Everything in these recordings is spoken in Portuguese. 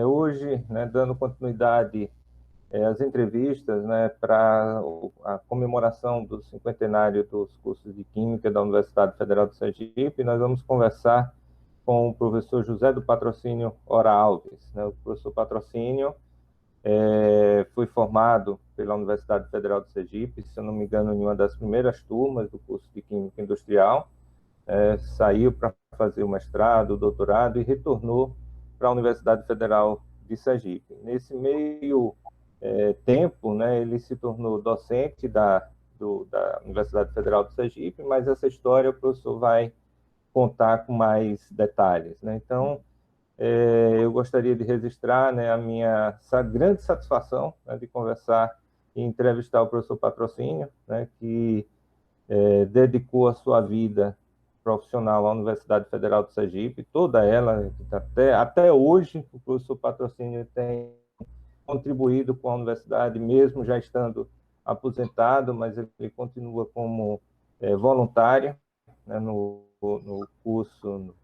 Hoje, né, dando continuidade às entrevistas, né, para a comemoração do cinquentenário dos cursos de Química da Universidade Federal do Sergipe, nós vamos conversar com o professor José do Patrocínio Ora Alves, né? O professor Patrocínio foi formado pela Universidade Federal do Sergipe, se eu não me engano, em uma das primeiras turmas do curso de Química Industrial, saiu para fazer o mestrado, o doutorado e retornou para a Universidade Federal de Sergipe. Nesse meio tempo, né, ele se tornou docente da Universidade Federal de Sergipe, mas essa história o professor vai contar com mais detalhes, né? Então, eu gostaria de registrar, né, a minha grande satisfação, né, de conversar e entrevistar o professor Patrocínio, né, que dedicou a sua vida profissional à Universidade Federal do Sergipe, toda ela, até hoje, o professor Patrocínio tem contribuído com a universidade, mesmo já estando aposentado, mas ele continua como voluntário, né, no curso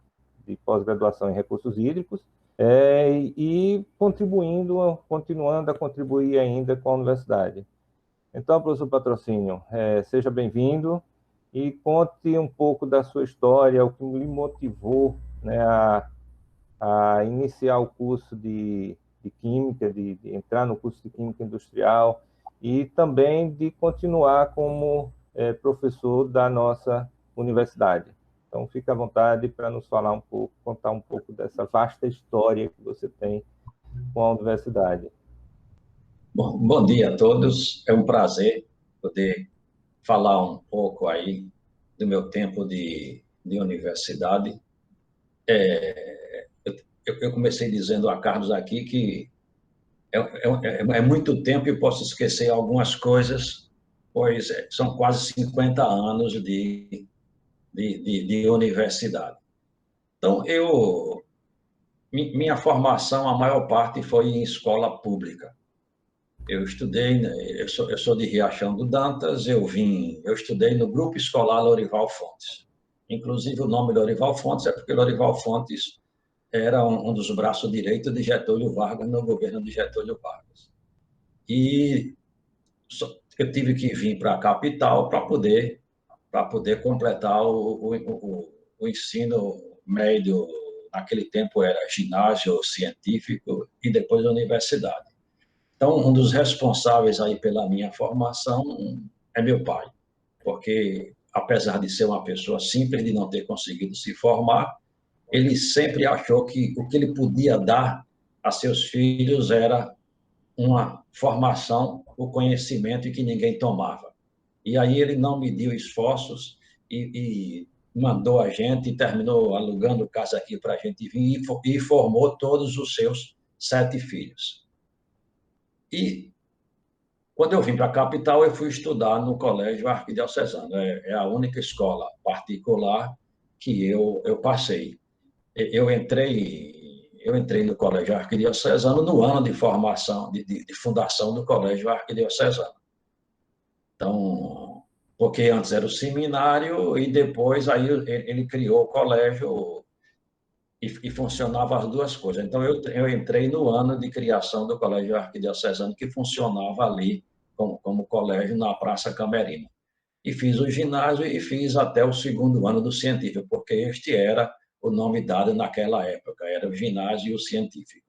de pós-graduação em recursos hídricos, e continuando a contribuir ainda com a universidade. Então, professor Patrocínio, seja bem-vindo e conte um pouco da sua história, o que lhe motivou, né, a iniciar o curso de Química, de entrar no curso de Química Industrial e também de continuar como professor da nossa universidade. Então, fique à vontade para nos falar um pouco, contar um pouco dessa vasta história que você tem com a universidade. Bom dia a todos. É um prazer poder falar um pouco aí do meu tempo de universidade. Eu comecei dizendo a Carlos aqui que é muito tempo e posso esquecer algumas coisas, pois são quase 50 anos de universidade. Então, minha formação, a maior parte foi em escola pública. Eu estudei, eu sou de Riachão do Dantas, eu estudei no Grupo Escolar Lorival Fontes. Inclusive, o nome Lorival Fontes é porque Lorival Fontes era um dos braços direitos de Getúlio Vargas no governo de Getúlio Vargas. E eu tive que vir para a capital para poder completar o ensino médio. Naquele tempo era ginásio científico e depois a universidade. Então, um dos responsáveis aí pela minha formação é meu pai, porque apesar de ser uma pessoa simples, de não ter conseguido se formar, ele sempre achou que o que ele podia dar a seus filhos era uma formação, o conhecimento e que ninguém tomava. E aí ele não mediu esforços e mandou a gente, terminou alugando casa aqui para a gente vir e formou todos os seus 7 filhos. E quando eu vim para a capital, eu fui estudar no Colégio Arquidiocesano. É a única escola particular que eu passei. Eu entrei no Colégio Arquidiocesano no ano de formação, de fundação do Colégio Arquidiocesano. Então, porque antes era o seminário e depois aí ele criou o colégio e funcionava as duas coisas. Então, eu entrei no ano de criação do Colégio Arquidiocesano, que funcionava ali como colégio na Praça Camerina. E fiz o ginásio e fiz até o 2º ano do científico, porque este era o nome dado naquela época, era o ginásio e o científico.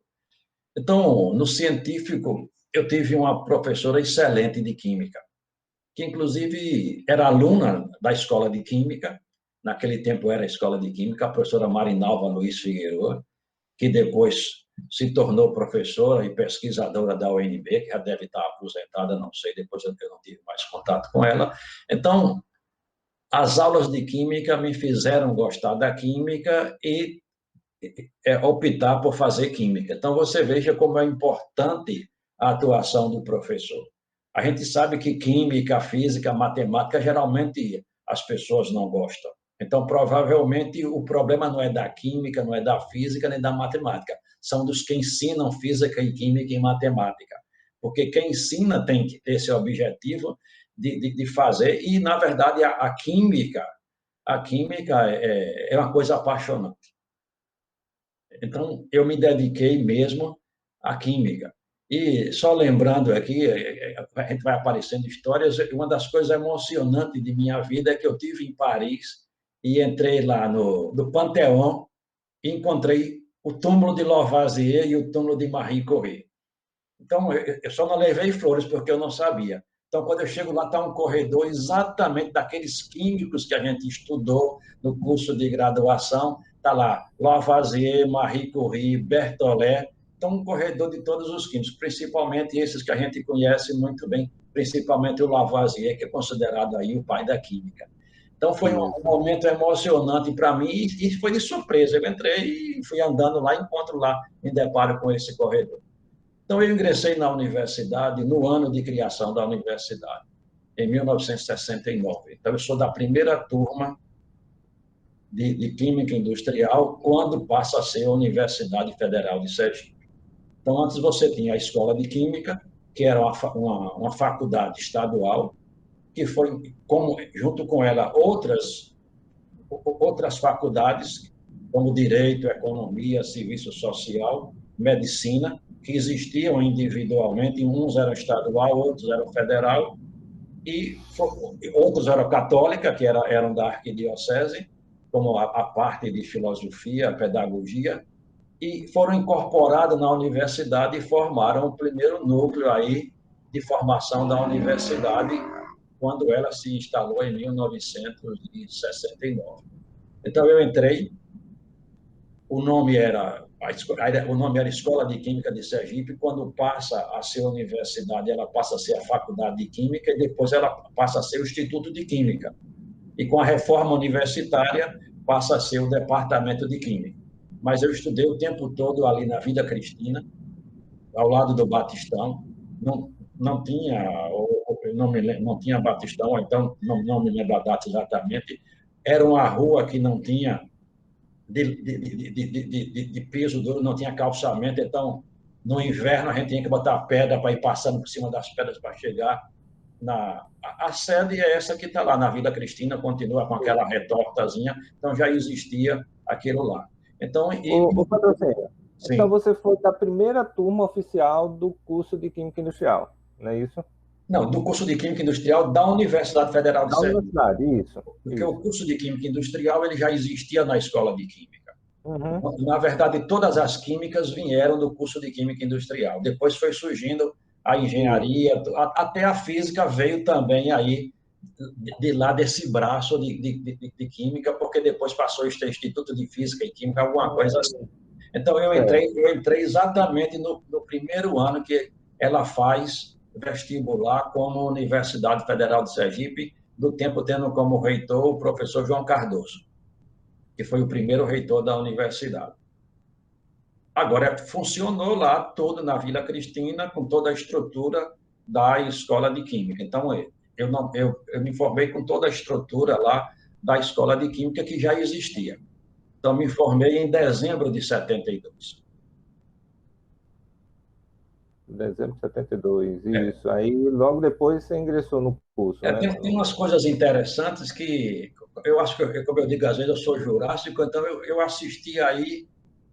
Então, no científico, eu tive uma professora excelente de química, que inclusive era aluna da escola de química, naquele tempo era a escola de química, a professora Marinalva Luiz Figueiredo, que depois se tornou professora e pesquisadora da UNB, que já deve estar aposentada, não sei, depois eu não tive mais contato com ela. Então, as aulas de química me fizeram gostar da química e optar por fazer química. Então, você veja como é importante a atuação do professor. A gente sabe que química, física, matemática, geralmente as pessoas não gostam. Então, provavelmente, o problema não é da química, não é da física, nem da matemática. São dos que ensinam física e química e matemática. Porque quem ensina tem que ter esse objetivo de fazer. E, na verdade, a química é uma coisa apaixonante. Então, eu me dediquei mesmo a química. E só lembrando aqui, a gente vai aparecendo histórias, uma das coisas emocionantes de minha vida é que eu tive em Paris e entrei lá no Panteão e encontrei o túmulo de Lavoisier e o túmulo de Marie Curie. Então, eu só não levei flores porque eu não sabia. Então, quando eu chego lá, está um corredor exatamente daqueles químicos que a gente estudou no curso de graduação. Está lá Lavoisier, Marie Curie, Berthollet. Então, um corredor de todos os químicos, principalmente esses que a gente conhece muito bem, principalmente o Lavoisier, que é considerado aí o pai da química. Então, foi um momento emocionante para mim e foi de surpresa. Eu entrei e fui andando lá, encontro lá, me deparo com esse corredor. Então, eu ingressei na universidade no ano de criação da universidade, em 1969. Então, eu sou da primeira turma de Química Industrial, quando passa a ser a Universidade Federal de Sergipe. Então, antes você tinha a Escola de Química, que era uma faculdade estadual, que foi, junto com ela, outras faculdades, como Direito, Economia, Serviço Social, Medicina, que existiam individualmente, uns eram estadual, outros eram federal, e outros eram católica, que eram da arquidiocese, como a parte de filosofia, pedagogia, e foram incorporados na universidade e formaram o primeiro núcleo aí de formação da universidade, quando ela se instalou em 1969. Então, eu entrei, o nome era Escola de Química de Sergipe. Quando passa a ser universidade, ela passa a ser a Faculdade de Química e depois ela passa a ser o Instituto de Química. E com a reforma universitária, passa a ser o Departamento de Química. Mas eu estudei o tempo todo ali na Vida Cristina, ao lado do Batistão. Não tinha, não tinha Batistão, então não me lembro a data exatamente. Era uma rua que não tinha de piso duro, não tinha calçamento, então no inverno a gente tinha que botar pedra para ir passando por cima das pedras para chegar a sede é essa que está lá na Vila Cristina, continua com aquela retortazinha, então já existia aquilo lá. Então, O Patrocínio, então sim. você foi da primeira turma oficial do curso de Química Industrial, não é isso? Não, do curso de Química Industrial da Universidade Federal de Da Sergipe. universidade, isso. Porque o curso de Química Industrial ele já existia na Escola de Química. Uhum. Na verdade, todas as químicas vieram do curso de Química Industrial. Depois foi surgindo a engenharia, até a física veio também aí de lá desse braço de química, porque depois passou a ter Instituto de Física e Química, alguma coisa assim. Então, eu entrei exatamente no primeiro ano que ela faz vestibular como Universidade Federal de Sergipe, do tempo tendo como reitor o professor João Cardoso, que foi o primeiro reitor da universidade. Agora, funcionou lá todo na Vila Cristina, com toda a estrutura da Escola de Química. Então, eu me formei com toda a estrutura lá da Escola de Química que já existia. Então, me formei em dezembro de 72. Dezembro de 72, isso. Aí, logo depois, você ingressou no curso, né? Tem umas coisas interessantes que eu acho que, como eu digo, às vezes eu sou jurássico, então eu assisti aí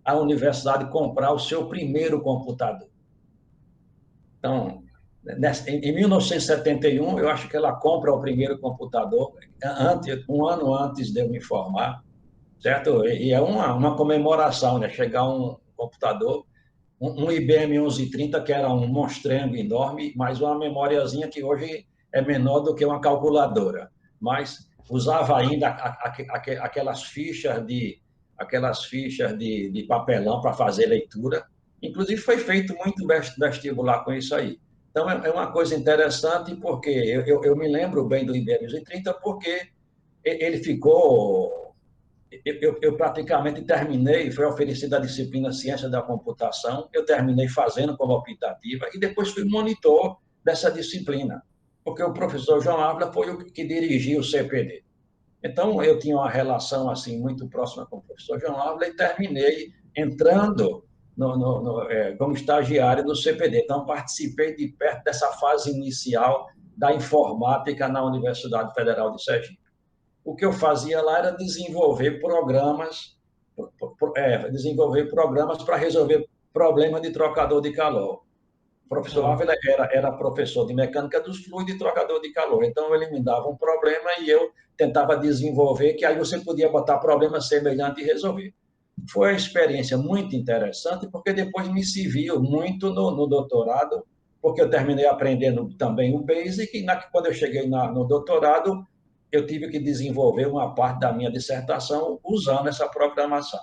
a universidade comprar o seu primeiro computador. Então, em 1971, eu acho que ela compra o primeiro computador, um ano antes de eu me formar, certo? E é uma comemoração, né? Chegar um computador, um IBM 1130, que era um monstrengo enorme, mas uma memóriazinha que hoje é menor do que uma calculadora. Mas usava ainda aquelas fichas de papelão para fazer leitura. Inclusive, foi feito muito vestibular com isso aí. Então, é uma coisa interessante, porque eu me lembro bem do IBM 1130, porque ele ficou eu praticamente terminei, foi oferecida a disciplina Ciência da Computação, eu terminei fazendo como optativa e depois fui monitor dessa disciplina, porque o professor João Ávila foi o que dirigiu o CPD. Então, eu tinha uma relação assim muito próxima com o professor João Ávila e terminei entrando como estagiário no CPD. Então, participei de perto dessa fase inicial da informática na Universidade Federal de Sergipe. O que eu fazia lá era desenvolver programas para resolver problema de trocador de calor. O professor Ávila era professor de mecânica dos fluidos e trocador de calor. Então, ele me dava um problema e eu tentava desenvolver, que aí você podia botar problema semelhante e resolver. Foi uma experiência muito interessante, porque depois me serviu muito no doutorado, porque eu terminei aprendendo também o BASIC, e quando eu cheguei no doutorado, eu tive que desenvolver uma parte da minha dissertação usando essa programação.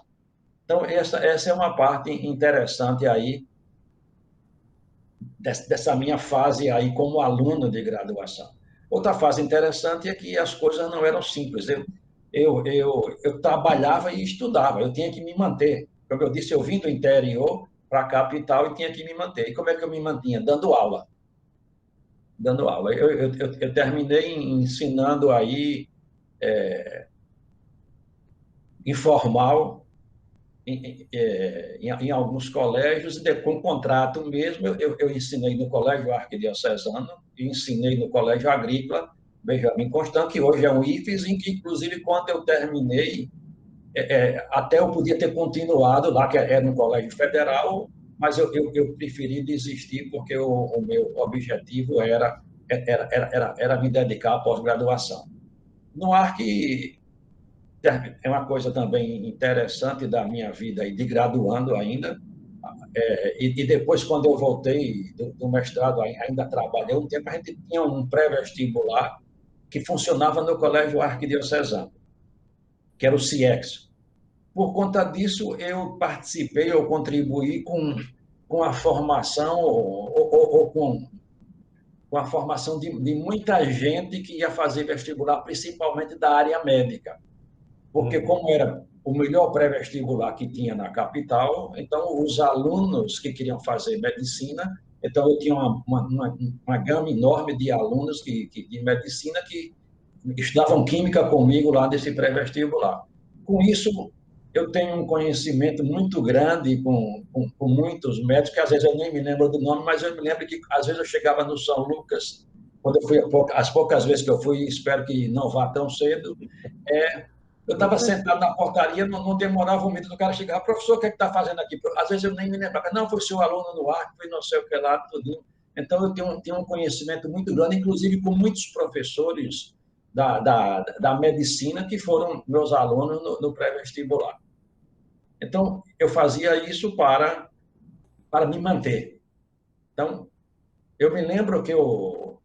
Então, essa é uma parte interessante aí, dessa minha fase aí como aluno de graduação. Outra fase interessante é que as coisas não eram simples. Eu trabalhava e estudava, eu tinha que me manter. Como eu disse, eu vim do interior para a capital e tinha que me manter. E como é que eu me mantinha? Dando aula. Dando aula. Eu terminei ensinando aí informal em alguns colégios, e com contrato mesmo, eu ensinei no Colégio Arquidiocesano, e ensinei no Colégio Agrícola, Benjamin Constant, que hoje é um IFES, em que, inclusive, quando eu terminei, até eu podia ter continuado lá, que era no Colégio Federal, mas eu preferi desistir, porque o meu objetivo era me dedicar à pós-graduação. No Arc é uma coisa também interessante da minha vida, e de graduando ainda, e depois, quando eu voltei do mestrado, ainda trabalhei um tempo, a gente tinha um pré-vestibular que funcionava no Colégio Arquidiocesano, que era o CIEX. Por conta disso, eu participei, eu contribuí com a formação, ou com a formação de muita gente que ia fazer vestibular, principalmente da área médica. Porque, como era o melhor pré-vestibular que tinha na capital, então os alunos que queriam fazer medicina, então eu tinha uma gama enorme de alunos de medicina que estudavam química comigo lá nesse pré-vestibular. Com isso, eu tenho um conhecimento muito grande com muitos médicos, que às vezes eu nem me lembro do nome, mas eu me lembro que às vezes eu chegava no São Lucas, quando eu fui, as poucas vezes que eu fui, espero que não vá tão cedo, eu estava sentado na portaria, não demorava um minuto, o cara chegava, professor, o que é que está fazendo aqui? Às vezes eu nem me lembrava, não, foi seu aluno no ar, foi não sei o que lá, tudinho. Então, eu tenho um conhecimento muito grande, inclusive com muitos professores da medicina que foram meus alunos no pré-vestibular. Então, eu fazia isso para me manter. Então, eu me lembro que eu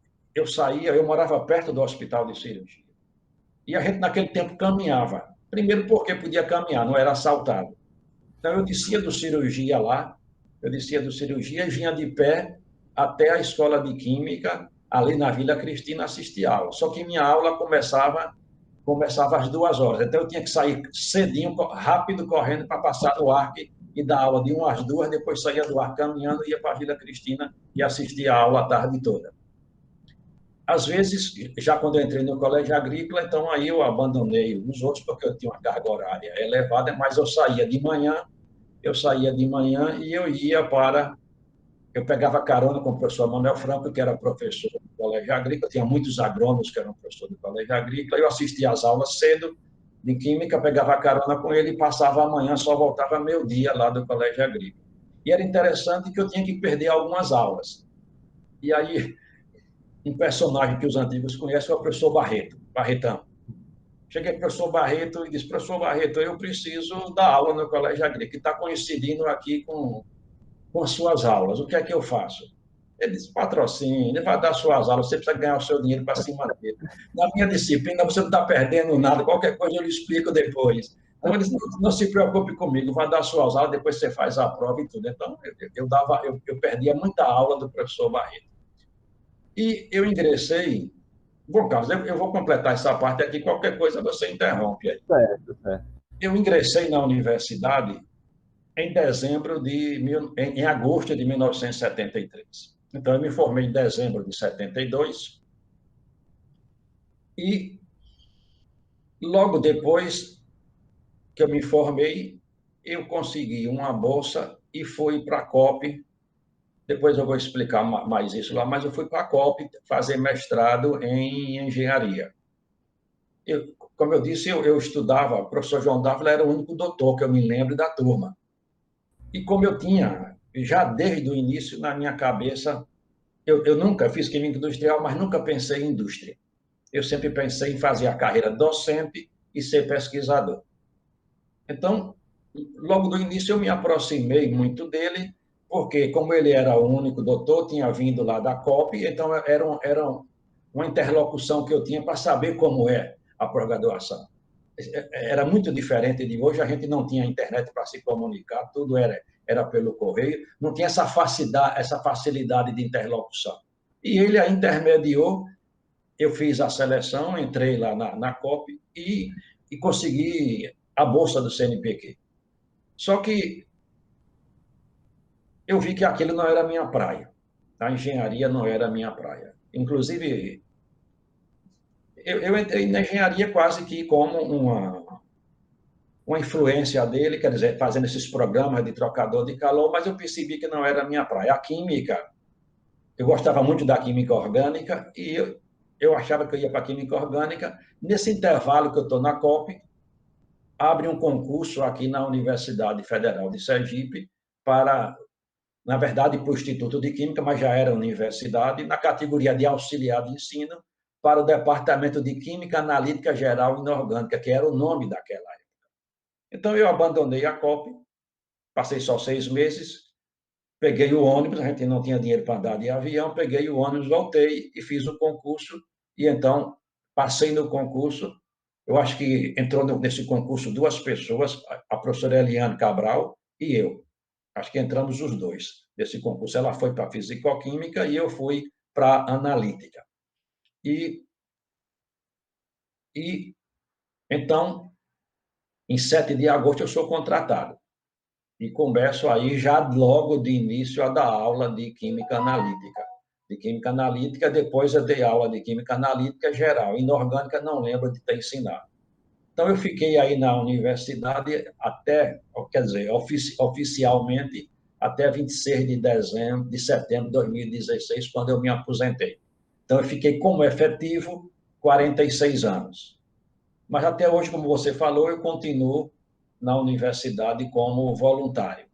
saía, eu morava perto do hospital de cirurgia. E a gente, naquele tempo, caminhava. Primeiro, porque podia caminhar, não era assaltado. Então, eu descia do cirurgia lá, e vinha de pé até a escola de química, ali na Vila Cristina, assistir a aula. Só que minha aula começava às 2 horas. Então, eu tinha que sair cedinho, rápido, correndo, para passar no Arc e dar aula de 1 às 2, depois saía do Arc caminhando, ia para a Vila Cristina e assistia a aula a tarde toda. Às vezes, já quando eu entrei no colégio agrícola, então aí eu abandonei os outros, porque eu tinha uma carga horária elevada, mas eu saía de manhã e eu pegava carona com o professor Manuel Franco, que era professor do colégio agrícola, tinha muitos agrônomos que eram professor do colégio agrícola, eu assistia às aulas cedo de química, pegava carona com ele e passava a manhã, só voltava meio-dia lá do colégio agrícola. E era interessante que eu tinha que perder algumas aulas. E aí, um personagem que os antigos conhecem é o professor Barretão. Cheguei para o professor Barreto e disse, professor Barreto, eu preciso dar aula no colégio agrícola, que está coincidindo aqui com as suas aulas, o que é que eu faço? Ele disse, patrocínio, ele vai dar suas aulas, você precisa ganhar o seu dinheiro para se manter. Na minha disciplina, você não está perdendo nada, qualquer coisa eu lhe explico depois. Então, ele disse, não se preocupe comigo, vai dar suas aulas, depois você faz a prova e tudo. Então, eu perdia muita aula do professor Barreto. E eu ingressei. Bom, Carlos, eu vou completar essa parte aqui, qualquer coisa você interrompe aí. Certo. Eu ingressei na universidade em agosto de 1973. Então, eu me formei em dezembro de 72 e logo depois que eu me formei, eu consegui uma bolsa e fui para a COP. Depois eu vou explicar mais isso lá, mas eu fui para a COP fazer mestrado em engenharia. Como eu disse, eu estudava, o professor João Dávila era o único doutor que eu me lembro da turma. E como eu tinha, já desde o início, na minha cabeça, eu nunca fiz química industrial, mas nunca pensei em indústria. Eu sempre pensei em fazer a carreira docente e ser pesquisador. Então, logo do início eu me aproximei muito dele, porque como ele era o único doutor, tinha vindo lá da COP, então era uma interlocução que eu tinha para saber como é a pós-graduação. Era muito diferente de hoje, a gente não tinha internet para se comunicar, tudo era pelo correio, não tinha essa facilidade de interlocução. E ele a intermediou, eu fiz a seleção, entrei lá na COP e consegui a bolsa do CNPq. Só que eu vi que aquilo não era a minha praia. A engenharia não era a minha praia. Inclusive, eu entrei na engenharia quase que como uma influência dele, quer dizer, fazendo esses programas de trocador de calor, mas eu percebi que não era a minha praia. A química, eu gostava muito da química orgânica e eu achava que eu ia para a química orgânica. Nesse intervalo que eu estou na COP, abre um concurso aqui na Universidade Federal de Sergipe para, na verdade, para o Instituto de Química, mas já era universidade, na categoria de auxiliar de ensino, para o Departamento de Química Analítica Geral e Inorgânica, que era o nome daquela época. Então, eu abandonei a COP, passei só 6 meses, peguei o ônibus, a gente não tinha dinheiro para andar de avião, peguei o ônibus, voltei e fiz o concurso, e então passei no concurso. Eu acho que entrou nesse concurso 2 pessoas, a professora Eliane Cabral e eu. Acho que entramos os dois nesse concurso. Ela foi para Fisicoquímica e eu fui para Analítica. E, e então, em 7 de agosto, eu sou contratado. E começo aí já logo de início a dar aula de Química Analítica. De Química Analítica, depois eu dei aula de Química Analítica geral. Inorgânica não lembro de ter ensinado. Então, eu fiquei aí na universidade até, quer dizer, oficialmente, até 26 de setembro de 2016, quando eu me aposentei. Então, eu fiquei como efetivo 46 anos. Mas até hoje, como você falou, eu continuo na universidade como voluntário.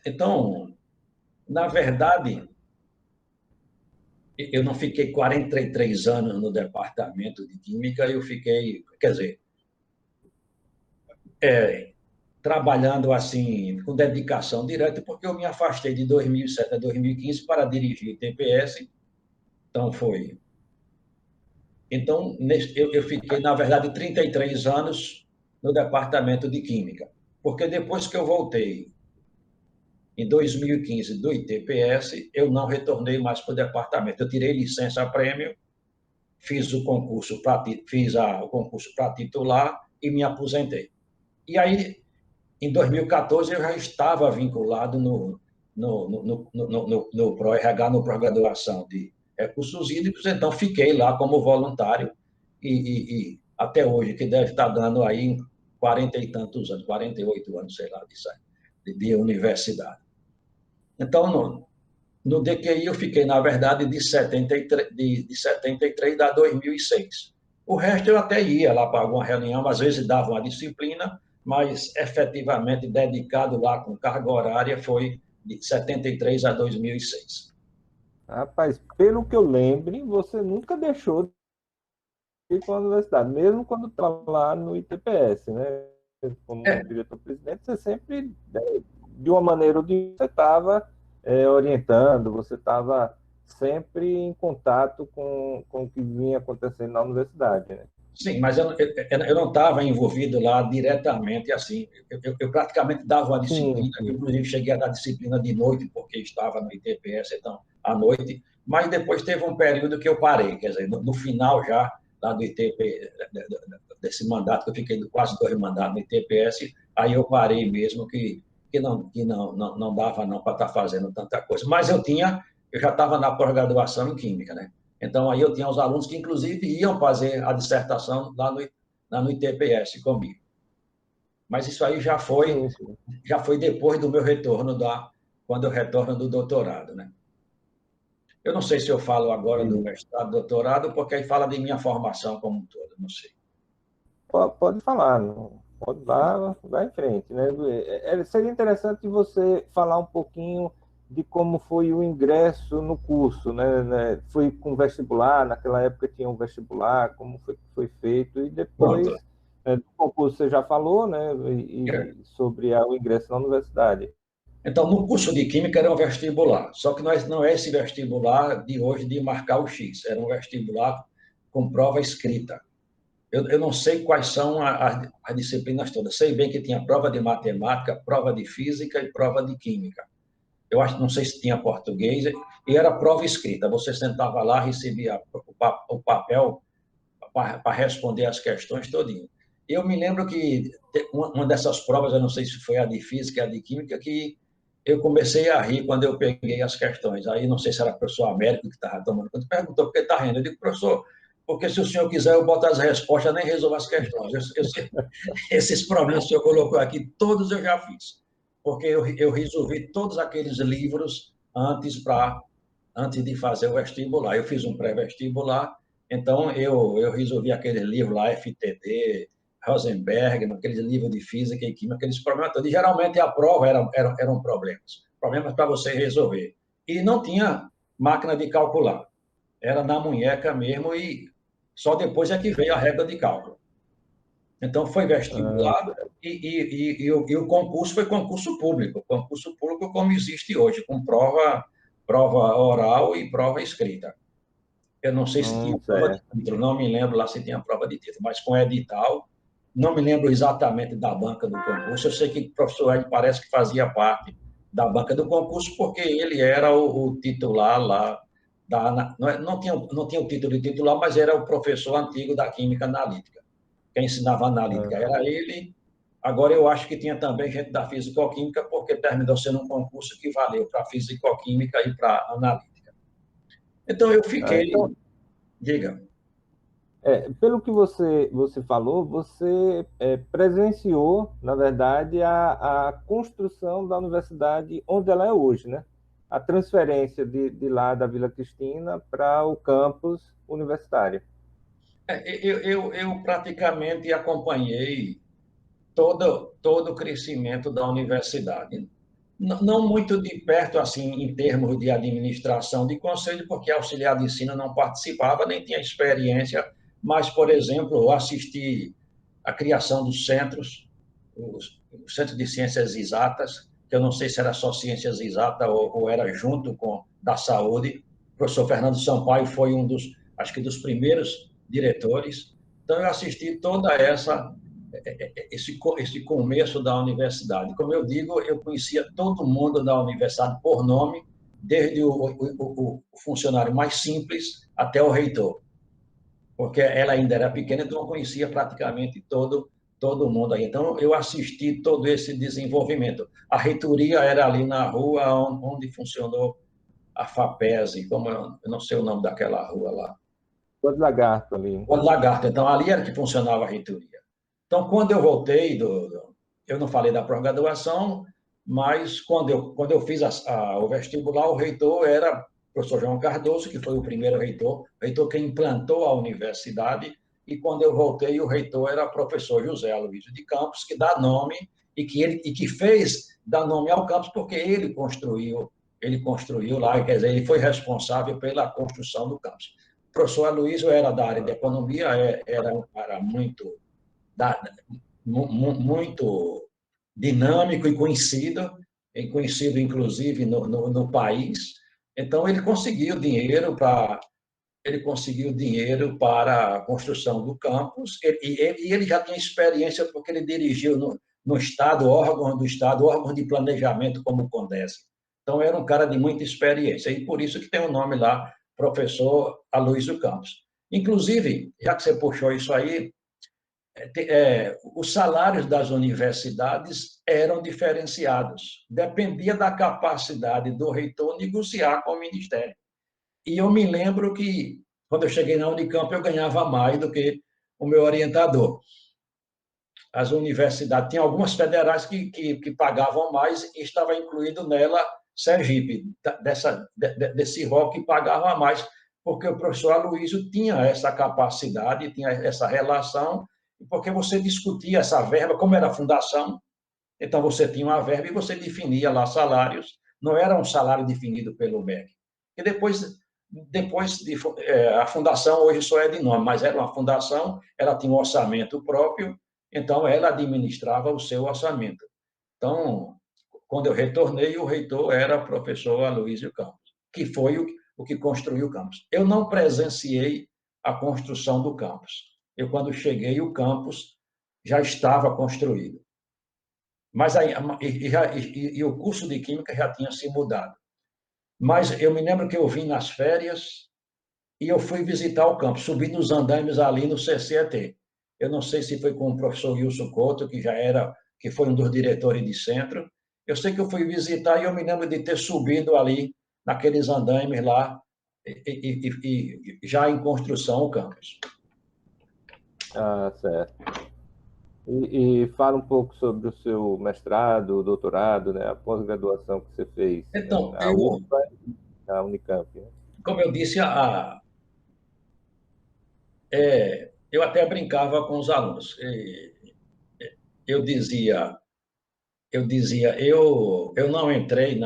Então, na verdade, eu não fiquei 43 anos no departamento de Química, eu fiquei, quer dizer, trabalhando assim, com dedicação direta, porque eu me afastei de 2007 a 2015 para dirigir TPS, então foi. Então, eu fiquei, na verdade, 33 anos no departamento de Química, porque depois que eu voltei em 2015 do ITPS, eu não retornei mais para o departamento. Eu tirei licença prêmio, fiz o concurso para titular e me aposentei. E aí, em 2014, eu já estava vinculado no PRO-RH, no Pós-Graduação de Recursos Hídricos, então fiquei lá como voluntário e até hoje, que deve estar dando aí 40 e tantos anos, 48 anos, sei lá, de universidade. Então, no DQI eu fiquei, na verdade, de 73 a 2006. O resto eu até ia lá para alguma reunião, às vezes dava uma disciplina, mas efetivamente dedicado lá com carga horária foi de 73 a 2006. Rapaz, pelo que eu lembre, você nunca deixou de ir para a universidade, mesmo quando estava lá no ITPS, né? Como diretor-presidente, você sempre, de uma maneira ou de outra, você estava orientando, você estava sempre em contato com o que vinha acontecendo na universidade, né? Sim, mas eu não estava envolvido lá diretamente assim. Eu praticamente dava uma Sim, disciplina, eu, sim. inclusive cheguei a dar disciplina de noite, porque estava no ITPS, então, à noite. Mas depois teve um período que eu parei, quer dizer, no final já, lá do ITP, desse mandato, que eu fiquei quase 2 mandatos no ITPS, aí eu parei mesmo, que não dava não para estar fazendo tanta coisa. Mas eu já estava na pós-graduação em Química, né? Então, aí eu tinha os alunos que, inclusive, iam fazer a dissertação lá no ITPS comigo. Mas isso aí Sim, sim. já foi depois do meu retorno, quando eu retorno do doutorado, né? Eu não sei se eu falo agora do mestrado, doutorado, porque aí fala de minha formação como um todo, não sei. Pode falar. Não. Pode dar, vai em frente, né? Seria interessante você falar um pouquinho de como foi o ingresso no curso, né? Foi com vestibular, naquela época tinha um vestibular, como foi feito, e Pronto. depois, né, do concurso você já falou, né? E sobre o ingresso na universidade. Então, no curso de Química era um vestibular, só que não é esse vestibular de hoje de marcar o X, era um vestibular com prova escrita. Eu não sei quais são as disciplinas todas, sei bem que tinha prova de matemática, prova de física e prova de química. Eu acho, não sei se tinha português, e era prova escrita. Você sentava lá, recebia o papel para responder as questões todinho. Eu me lembro que uma dessas provas, eu não sei se foi a de física, a de química, que eu comecei a rir quando eu peguei as questões. Aí não sei se era o professor Américo que estava tomando conta, perguntou por que está rindo. Eu digo, professor, porque se o senhor quiser eu boto as respostas, nem resolvo as questões. Esses problemas que o senhor colocou aqui, todos eu já fiz. Porque eu resolvi todos aqueles livros antes de fazer o vestibular. Eu fiz um pré-vestibular, então eu resolvi aquele livro lá, FTD, Rosenberg, aqueles livros de física e química, aqueles problemas todos. E geralmente a prova eram problemas para você resolver. E não tinha máquina de calcular, era na munheca mesmo e só depois é que veio a regra de cálculo. Então foi vestibular e o concurso foi concurso público como existe hoje, com prova oral e prova escrita. Eu não sei se tinha prova de Certo. título, não me lembro lá se tinha prova de título, mas com edital, não me lembro exatamente da banca do concurso. Eu sei que o professor Ed parece que fazia parte da banca do concurso, porque ele era o titular lá, não tinha o título de titular, mas era o professor antigo da Química Analítica. Quem ensinava analítica era ele. Agora, eu acho que tinha também gente da Fisicoquímica, porque terminou sendo um concurso que valeu para Fisicoquímica e para Analítica. Então, eu fiquei. Então, Diga. pelo que você falou, você presenciou, na verdade, a construção da universidade onde ela é hoje, né? A transferência de lá da Vila Cristina para o campus universitário. Eu praticamente acompanhei todo o crescimento da universidade. Não muito de perto, assim, em termos de administração de conselho, porque auxiliar de ensino não participava, nem tinha experiência, mas, por exemplo, eu assisti a criação dos centros, o Centro de Ciências Exatas, que eu não sei se era só ciências exatas ou era junto com da saúde. O professor Fernando Sampaio foi acho que dos primeiros diretores. Então, eu assisti toda esse começo da universidade. Como eu digo, eu conhecia todo mundo da universidade por nome, desde o funcionário mais simples até o reitor, porque ela ainda era pequena, então eu conhecia praticamente todo mundo aí. Então, eu assisti todo esse desenvolvimento. A reitoria era ali na rua onde funcionou a FAPESE, como eu não sei o nome daquela rua lá. Todo lagarto ali. O Lagarto, então, ali era que funcionava a reitoria. Então, quando eu voltei, eu não falei da pós-graduação, mas quando eu fiz o vestibular, o reitor era o professor João Cardoso, que foi o primeiro reitor que implantou a universidade, e quando eu voltei, o reitor era o professor José Aloysio de Campos, que dá nome e que fez dar nome ao campus, porque ele construiu lá, quer dizer, ele foi responsável pela construção do campus. O professor Aloysio era da área de economia, era um cara muito dinâmico e conhecido inclusive no país. Então, ele conseguiu dinheiro para a construção do campus, e ele já tinha experiência porque ele dirigiu no Estado, órgãos do Estado, órgãos de planejamento como o CONDES. Então, era um cara de muita experiência, e por isso que tem o nome lá, professor Aloysio Campos. Inclusive, já que você puxou isso aí, os salários das universidades eram diferenciados, dependia da capacidade do reitor negociar com o Ministério. E eu me lembro que, quando eu cheguei na Unicamp, eu ganhava mais do que o meu orientador. As universidades, tinha algumas federais que pagavam mais, e estava incluído nela Sergipe, desse rol que pagava mais, porque o professor Aloysio tinha essa capacidade, tinha essa relação, porque você discutia essa verba, como era a fundação, então você tinha uma verba e você definia lá salários, não era um salário definido pelo MEC. E a fundação hoje só é de nome, mas era uma fundação, ela tinha um orçamento próprio, então ela administrava o seu orçamento. Então, quando eu retornei, o reitor era o professor Aloysio Campos, que foi o que construiu o campus. Eu não presenciei a construção do campus. Quando cheguei, o campus já estava construído. Mas aí, e o curso de Química já tinha se mudado. Mas eu me lembro que eu vim nas férias e eu fui visitar o campus, subi nos andames ali no CCET. Eu não sei se foi com o professor Wilson Couto, que foi um dos diretores de centro. Eu sei que eu fui visitar e eu me lembro de ter subido ali, naqueles andames lá, e já em construção o campus. Ah, certo. E fala um pouco sobre o seu mestrado, doutorado, né, a pós-graduação que você fez, Então, na UFBA e na Unicamp, né? como eu disse, eu até brincava com os alunos. Eu dizia, eu não entrei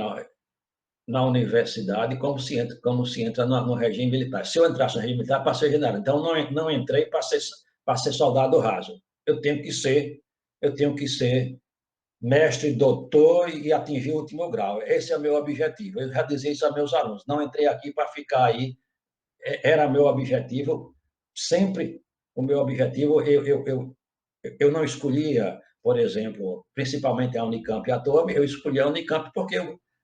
na universidade como se entra no regime militar. Se eu entrasse no regime militar, para ser general. Então, não entrei para ser soldado raso. Eu tenho que ser mestre, doutor e atingir o último grau. Esse é o meu objetivo. Eu já dizia isso a meus alunos. Não entrei aqui para ficar aí. Era meu objetivo, sempre o meu objetivo. Eu não escolhia, por exemplo, principalmente a Unicamp à toa, eu escolhi a Unicamp porque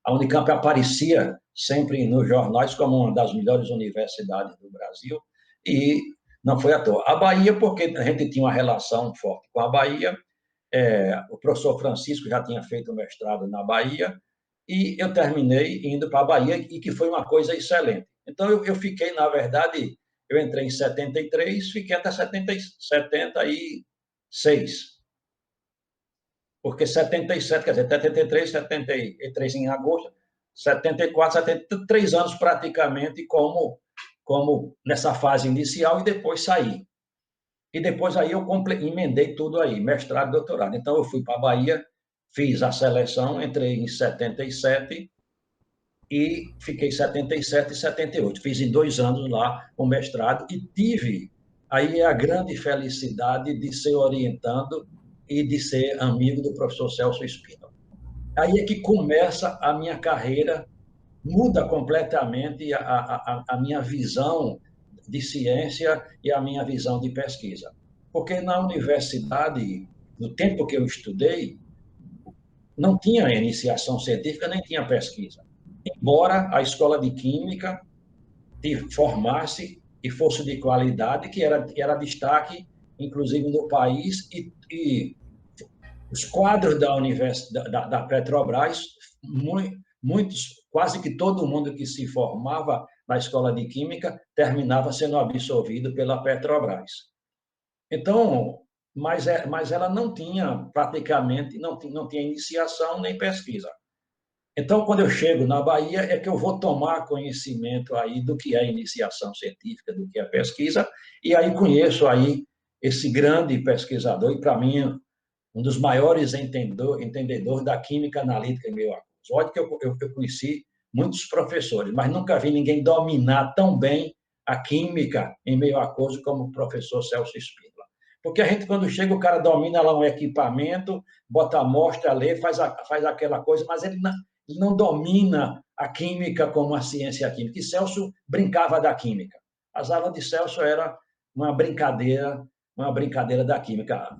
a Unicamp aparecia sempre nos jornais como uma das melhores universidades do Brasil, e não foi à toa. A Bahia, porque a gente tinha uma relação forte com a Bahia, o professor Francisco já tinha feito o mestrado na Bahia, e eu terminei indo para a Bahia, e que foi uma coisa excelente. Então, eu fiquei, na verdade, eu entrei em 73, fiquei até 76, porque 77, quer dizer, 73, 73 em agosto, 74, 73 anos praticamente como nessa fase inicial, e depois saí. E depois aí eu emendei tudo aí, mestrado e doutorado. Então eu fui para a Bahia, fiz a seleção, entrei em 77 e fiquei 77 e 78. Fiz em 2 anos lá o mestrado e tive aí a grande felicidade de ser orientando e de ser amigo do professor Celso Espino. Aí é que começa a minha carreira, muda completamente a minha visão de ciência e a minha visão de pesquisa. Porque na universidade, no tempo que eu estudei, não tinha iniciação científica, nem tinha pesquisa. Embora a escola de química formasse e fosse de qualidade, que era destaque, inclusive no país, e os quadros da Petrobras, muitos, quase que todo mundo que se formava na escola de química terminava sendo absorvido pela Petrobras. Então, mas ela não tinha praticamente, não tinha iniciação nem pesquisa. Então, quando eu chego na Bahia, é que eu vou tomar conhecimento aí do que é iniciação científica, do que é pesquisa, e aí conheço aí esse grande pesquisador, e para mim um dos maiores entendedores da química analítica em meio aquoso. Olha que eu conheci muitos professores, mas nunca vi ninguém dominar tão bem a química em meio aquoso como o professor Celso Espíndola. Porque a gente, quando chega, o cara domina lá um equipamento, bota a amostra, lê, faz aquela coisa, mas ele não domina a química como a ciência química. E Celso brincava da química. As aulas de Celso era uma brincadeira da química,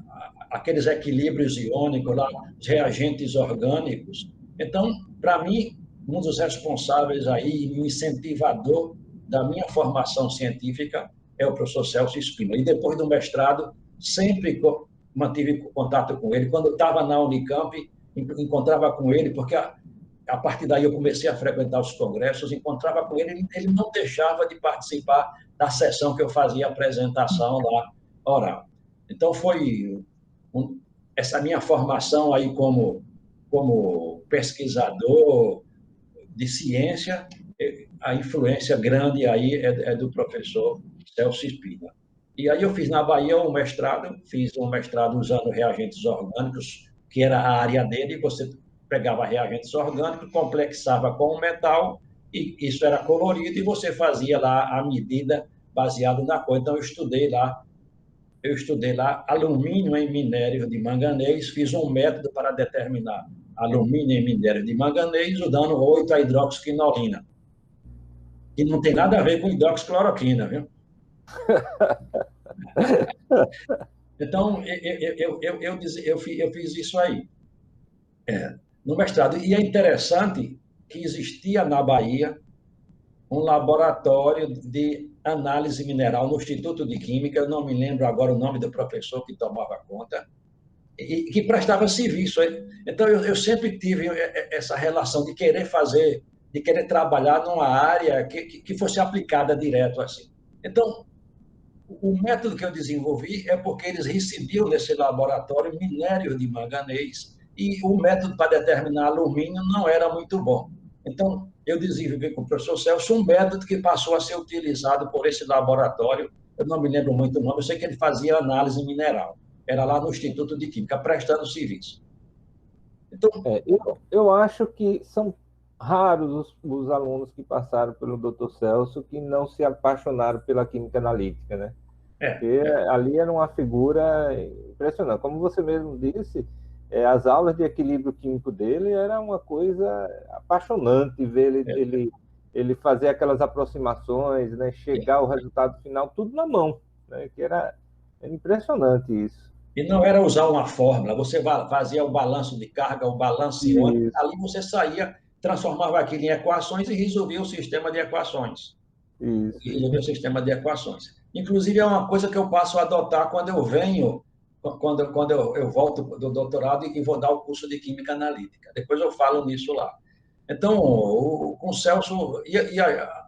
aqueles equilíbrios iônicos lá, os reagentes orgânicos. Então, para mim, um dos responsáveis aí, o incentivador da minha formação científica é o professor Celso Espino. E depois do mestrado, sempre mantive contato com ele. Quando eu estava na Unicamp, encontrava com ele, porque a partir daí eu comecei a frequentar os congressos, encontrava com ele, ele não deixava de participar da sessão que eu fazia apresentação lá, oral. Então, foi essa minha formação aí como pesquisador de ciência, a influência grande aí é do professor Celso Espina. E aí eu fiz na Bahia um mestrado, fiz um mestrado usando reagentes orgânicos, que era a área dele. Você pegava reagentes orgânicos, complexava com o metal, e isso era colorido, e você fazia lá a medida baseado na cor. Então, eu estudei lá alumínio em minério de manganês, fiz um método para determinar alumínio em minério de manganês, usando 8-hidroxiquinolina, que não tem nada a ver com hidroxicloroquina, viu? Então, eu fiz isso aí, no mestrado. E é interessante que existia na Bahia um laboratório de análise mineral no Instituto de Química, eu não me lembro agora o nome do professor que tomava conta, e que prestava serviço. Então, eu sempre tive essa relação de querer fazer, de querer trabalhar numa área que fosse aplicada direto assim. Então, o método que eu desenvolvi é porque eles recebiam nesse laboratório minério de manganês, e o método para determinar alumínio não era muito bom. Então, eu desenvolvi com o professor Celso um método que passou a ser utilizado por esse laboratório. Eu não me lembro muito o nome, eu sei que ele fazia análise mineral. Era lá no Instituto de Química, prestando serviço. Então, eu acho que são raros os alunos que passaram pelo Dr. Celso que não se apaixonaram pela química analítica, né? Porque ali era uma figura impressionante. Como você mesmo disse, as aulas de equilíbrio químico dele era uma coisa apaixonante, ver ele fazer aquelas aproximações, né, chegar ao resultado final, tudo na mão, né, que era impressionante isso. E não era usar uma fórmula, você fazia o balanço de carga, o balanço iônico, ali você saía, transformava aquilo em equações e resolvia o sistema de equações. Isso. E resolvia o sistema de equações. Inclusive, é uma coisa que eu passo a adotar quando eu venho, quando eu volto do doutorado e vou dar o curso de Química Analítica. Depois eu falo nisso lá. Então, com o Celso,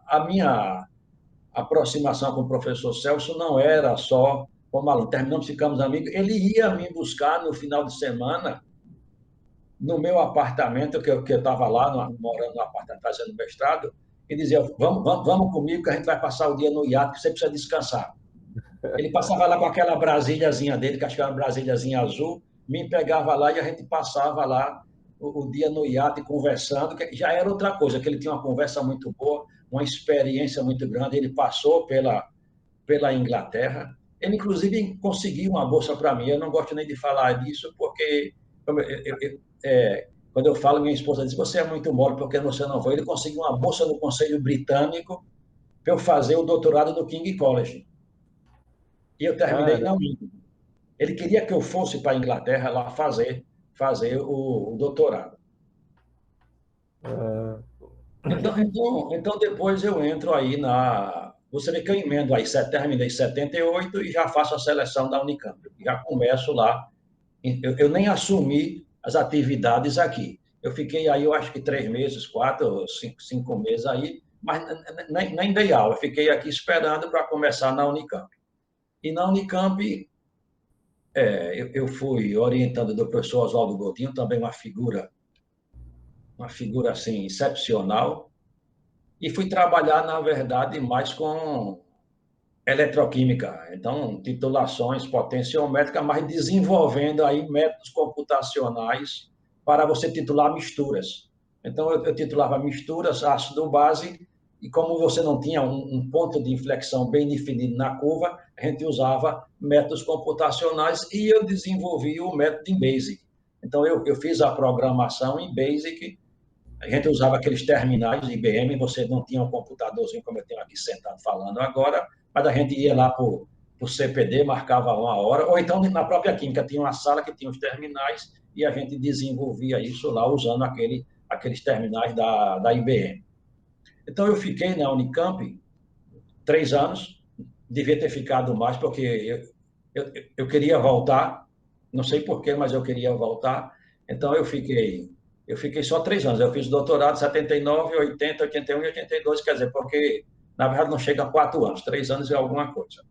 a minha aproximação com o professor Celso não era só como aluno. Terminamos, ficamos amigos. Ele ia me buscar no final de semana no meu apartamento, que eu estava lá, morando no apartamento, fazendo mestrado, e dizia, vamos comigo que a gente vai passar o dia no iate, que você precisa descansar. Ele passava lá com aquela brasilhazinha dele, que acho que era uma brasilhazinha azul, me pegava lá e a gente passava lá o dia no iate conversando, que já era outra coisa, que ele tinha uma conversa muito boa, uma experiência muito grande. Ele passou pela Inglaterra, ele inclusive conseguiu uma bolsa para mim. Eu não gosto nem de falar disso, porque quando eu falo, minha esposa diz, você é muito mole, porque você não foi. Ele conseguiu uma bolsa no Conselho Britânico para eu fazer o doutorado no King College. E eu terminei não indo. Ele queria que eu fosse para a Inglaterra lá fazer o doutorado. Então, depois eu entro aí na... Você vê que eu emendo aí, terminei em 78 e já faço a seleção da Unicamp. Já começo lá. Eu nem assumi as atividades aqui. Eu fiquei aí, eu acho que 3 meses, 4, 5 meses aí, mas nem dei aula. Fiquei aqui esperando para começar na Unicamp. E na Unicamp, eu fui orientando do professor Oswaldo Godinho, também uma figura assim, excepcional, e fui trabalhar, na verdade, mais com eletroquímica. Então, titulações potenciométricas, mas desenvolvendo aí métodos computacionais para você titular misturas. Então, eu titulava misturas, ácido-base, e como você não tinha um ponto de inflexão bem definido na curva, a gente usava métodos computacionais e eu desenvolvi o método em BASIC. Então, eu fiz a programação em BASIC. A gente usava aqueles terminais de IBM, você não tinha um computadorzinho como eu tenho aqui sentado falando agora, mas a gente ia lá para o CPD, marcava uma hora, ou então na própria Química tinha uma sala que tinha os terminais e a gente desenvolvia isso lá usando aqueles terminais da IBM. Então, eu fiquei na Unicamp 3 anos, devia ter ficado mais, porque eu queria voltar, não sei porquê, mas eu queria voltar. Então, eu fiquei só 3 anos. Eu fiz doutorado em 79, 80, 81 e 82, quer dizer, porque, na verdade, não chega a 4 anos, 3 anos é alguma coisa.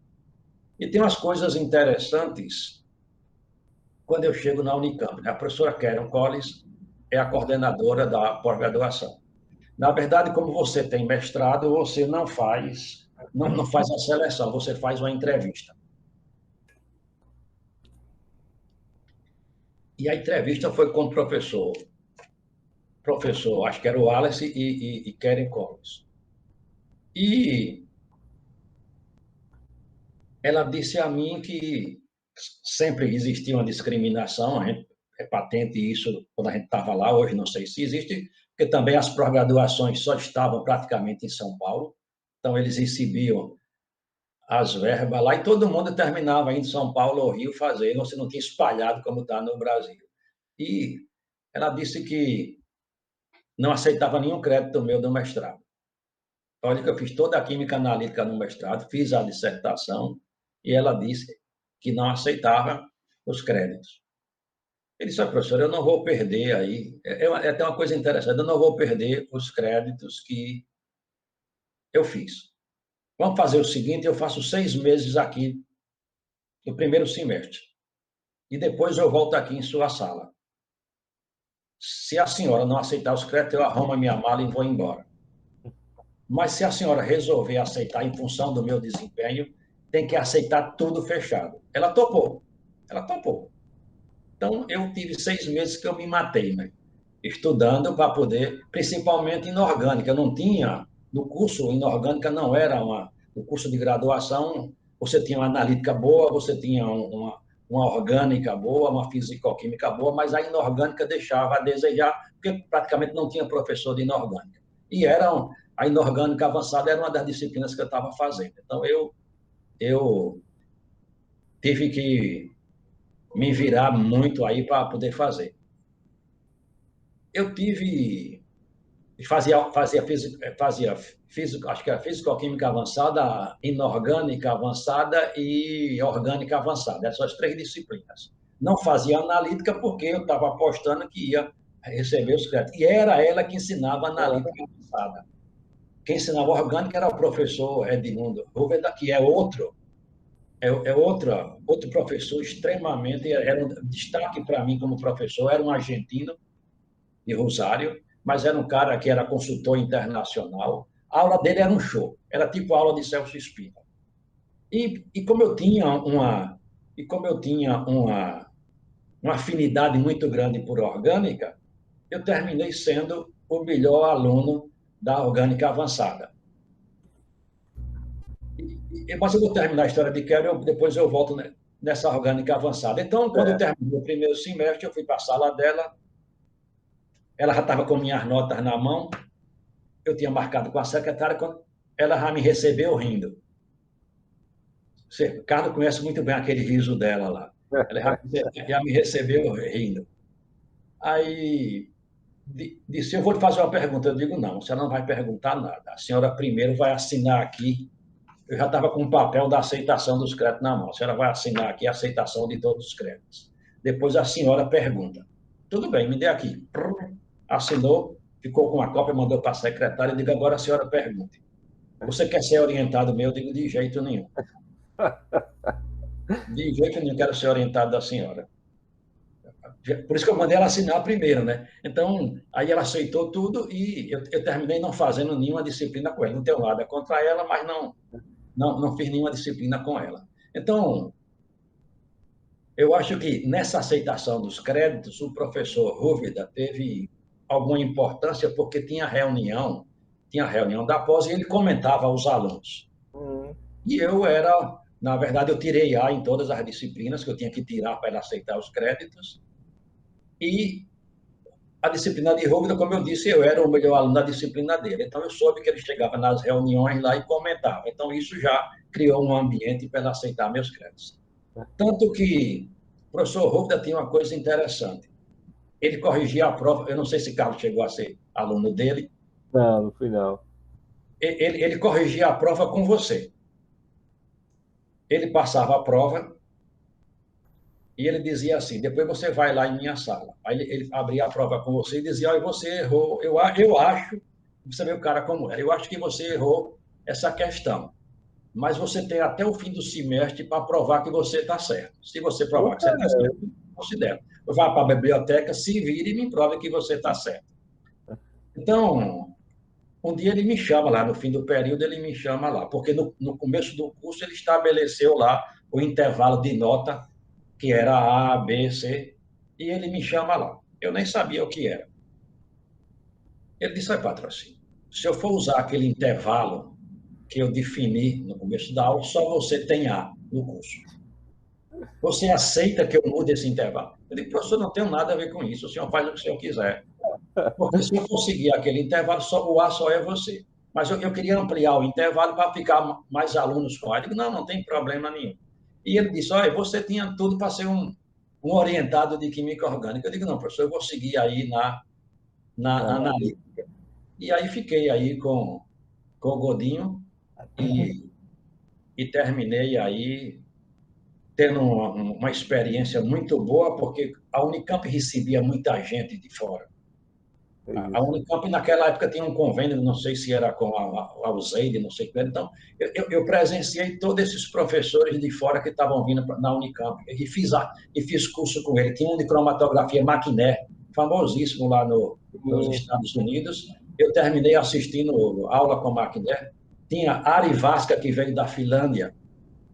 E tem umas coisas interessantes quando eu chego na Unicamp. A professora Karen Collins é a coordenadora da pós-graduação. Na verdade, como você tem mestrado, você não faz a seleção, você faz uma entrevista. E a entrevista foi com o professor, acho que era o Wallace e Keren Collins. E ela disse a mim que sempre existia uma discriminação, é patente isso quando a gente estava lá, hoje não sei se existe, porque também as pós-graduações só estavam praticamente em São Paulo, então eles recebiam as verbas lá e todo mundo terminava em São Paulo ou Rio fazendo, você não tinha espalhado como está no Brasil. E ela disse que não aceitava nenhum crédito meu do mestrado. Olha que eu fiz toda a química analítica no mestrado, fiz a dissertação, e ela disse que não aceitava os créditos. Ele disse, professor, eu não vou perder aí, é até uma coisa interessante, eu não vou perder os créditos que eu fiz. Vamos fazer o seguinte, eu faço 6 meses aqui no primeiro semestre, e depois eu volto aqui em sua sala. Se a senhora não aceitar os créditos, eu arrumo a minha mala e vou embora. Mas se a senhora resolver aceitar em função do meu desempenho, tem que aceitar tudo fechado. Ela topou. Ela topou. Então, eu tive 6 meses que eu me matei, né? Estudando para poder, principalmente inorgânica. Eu não tinha, no curso inorgânica não era o curso de graduação, você tinha uma analítica boa, você tinha uma orgânica boa, uma fisicoquímica boa, mas a inorgânica deixava a desejar, porque praticamente não tinha professor de inorgânica. E a inorgânica avançada era uma das disciplinas que eu estava fazendo. Então, eu tive que me virar muito aí para poder fazer. Eu tive fazia físico, acho que era físico-química avançada, inorgânica avançada e orgânica avançada, essas 3 disciplinas. Não fazia analítica porque eu estava apostando que ia receber os créditos. E era ela que ensinava analítica avançada. Quem ensinava orgânica era o professor Edmundo Rúveda, que é outro professor extremamente, era um destaque para mim como professor, era um argentino de Rosário, mas era um cara que era consultor internacional. A aula dele era um show, era tipo a aula de Celso Spina. E como eu tinha uma afinidade muito grande por orgânica, eu terminei sendo o melhor aluno da orgânica avançada. Mas eu vou terminar a história de Keren, depois eu volto nessa orgânica avançada. Então, quando eu terminei o primeiro semestre, eu fui para a sala dela, ela já estava com minhas notas na mão, eu tinha marcado com a secretária, quando ela já me recebeu rindo. Carlos conhece muito bem aquele riso dela lá. Ela já me recebeu rindo. Aí disse, eu vou lhe fazer uma pergunta. Eu digo, não, você não vai perguntar nada. A senhora primeiro vai assinar aqui. Eu já estava com o papel da aceitação dos créditos na mão. A senhora vai assinar aqui a aceitação de todos os créditos. Depois a senhora pergunta. Tudo bem, me dê aqui. Assinou, ficou com a cópia, mandou para a secretária e digo, agora a senhora pergunte. Você quer ser orientado meu? Eu digo, de jeito nenhum. De jeito nenhum quero ser orientado da senhora. Por isso que eu mandei ela assinar primeiro, né? Então, aí ela aceitou tudo e eu terminei não fazendo nenhuma disciplina com ela. Não tenho nada contra ela, mas não fiz nenhuma disciplina com ela. Então, eu acho que nessa aceitação dos créditos, o professor Rúvida teve alguma importância porque tinha reunião da pós e ele comentava aos alunos. E eu na verdade, eu tirei A em todas as disciplinas que eu tinha que tirar para ele aceitar os créditos. E a disciplina de Rúvida, como eu disse, eu era o melhor aluno da disciplina dele. Então, eu soube que ele chegava nas reuniões lá e comentava. Então, isso já criou um ambiente para ele aceitar meus créditos. Tanto que o professor Rúvida tinha uma coisa interessante. Ele corrigia a prova, eu não sei se Carlos chegou a ser aluno dele. Não, não fui não. Ele corrigia a prova com você. Ele passava a prova e ele dizia assim, depois você vai lá em minha sala. Aí ele abria a prova com você e dizia, olha, você errou, eu acho, você vê o cara como era, eu acho que você errou essa questão, mas você tem até o fim do semestre para provar que você está certo. Se você provar que você está certo, considero. Vá para a biblioteca, se vire e me prove que você está certo. Então, um dia ele me chama lá, no fim do período ele me chama lá, porque no começo do curso ele estabeleceu lá o intervalo de nota, que era A, B, C, e ele me chama lá. Eu nem sabia o que era. Ele disse, patrocínio, se eu for usar aquele intervalo que eu defini no começo da aula, só você tem A no curso. Você aceita que eu mude esse intervalo? Eu digo, professor, não tenho nada a ver com isso, o senhor faz o que o senhor quiser. Porque se eu conseguir aquele intervalo, o A só é você. Mas eu queria ampliar o intervalo para ficar mais alunos com A. Eu digo, não tem problema nenhum. E ele disse, olha, você tinha tudo para ser um orientado de química orgânica. Eu digo, não, professor, eu vou seguir aí na analítica. E aí fiquei aí com o Godinho e terminei aí tendo uma experiência muito boa, porque a Unicamp recebia muita gente de fora. A Unicamp, naquela época, tinha um convênio, não sei se era com a USAID, não sei o que era. Então, eu presenciei todos esses professores de fora que estavam vindo na Unicamp e fiz curso com ele. Tinha um de cromatografia Maquiné, famosíssimo lá nos Estados Unidos. Eu terminei assistindo aula com Maquiné. Tinha Ari Vasca, que veio da Finlândia.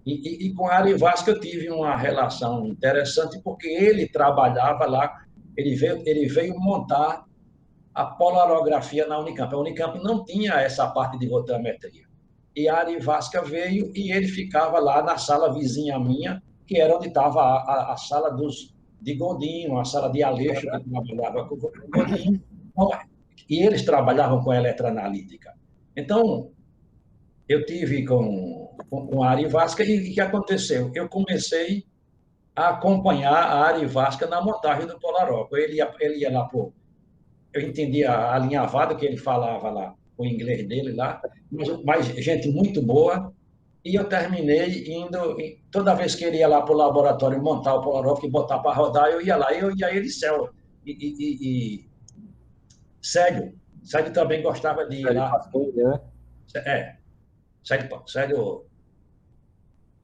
E com Ari Vasca eu tive uma relação interessante, porque ele trabalhava lá, ele veio montar a polarografia na Unicamp. A Unicamp não tinha essa parte de rotametria. E a Ari Vasca veio e ele ficava lá na sala vizinha minha, que era onde estava a sala de Godinho, a sala de Aleixo, que trabalhava com Godinho. E eles trabalhavam com eletroanalítica. Então, eu tive com a Ari Vasca e o que aconteceu? Eu comecei a acompanhar a Ari Vasca na montagem do Polaroid. Ele ia lá para eu entendia a alinhavada que ele falava lá, o inglês dele lá, mas gente muito boa, e eu terminei indo, toda vez que ele ia lá para o laboratório montar o Polaroid e botar para rodar, eu ia lá, eu ia ele céu. Célio também gostava de ir lá. Célio.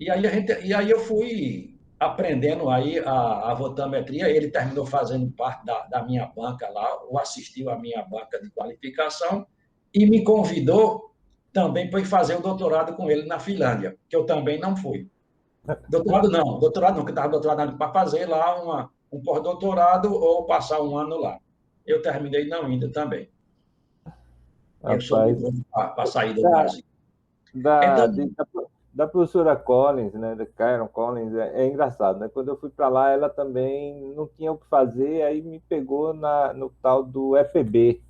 E aí eu fui aprendendo aí a rotametria, ele terminou fazendo parte da minha banca lá, ou assistiu à minha banca de qualificação, e me convidou também para ir fazer o doutorado com ele na Finlândia, que eu também não fui. Doutorado não, que estava doutorado para fazer lá um pós-doutorado ou passar um ano lá. Eu terminei não indo também. Eu sou muito bom para sair do Brasil. Da professora Collins, né, da Karen Collins, é engraçado, né? Quando eu fui para lá, ela também não tinha o que fazer, aí me pegou no tal do EPB,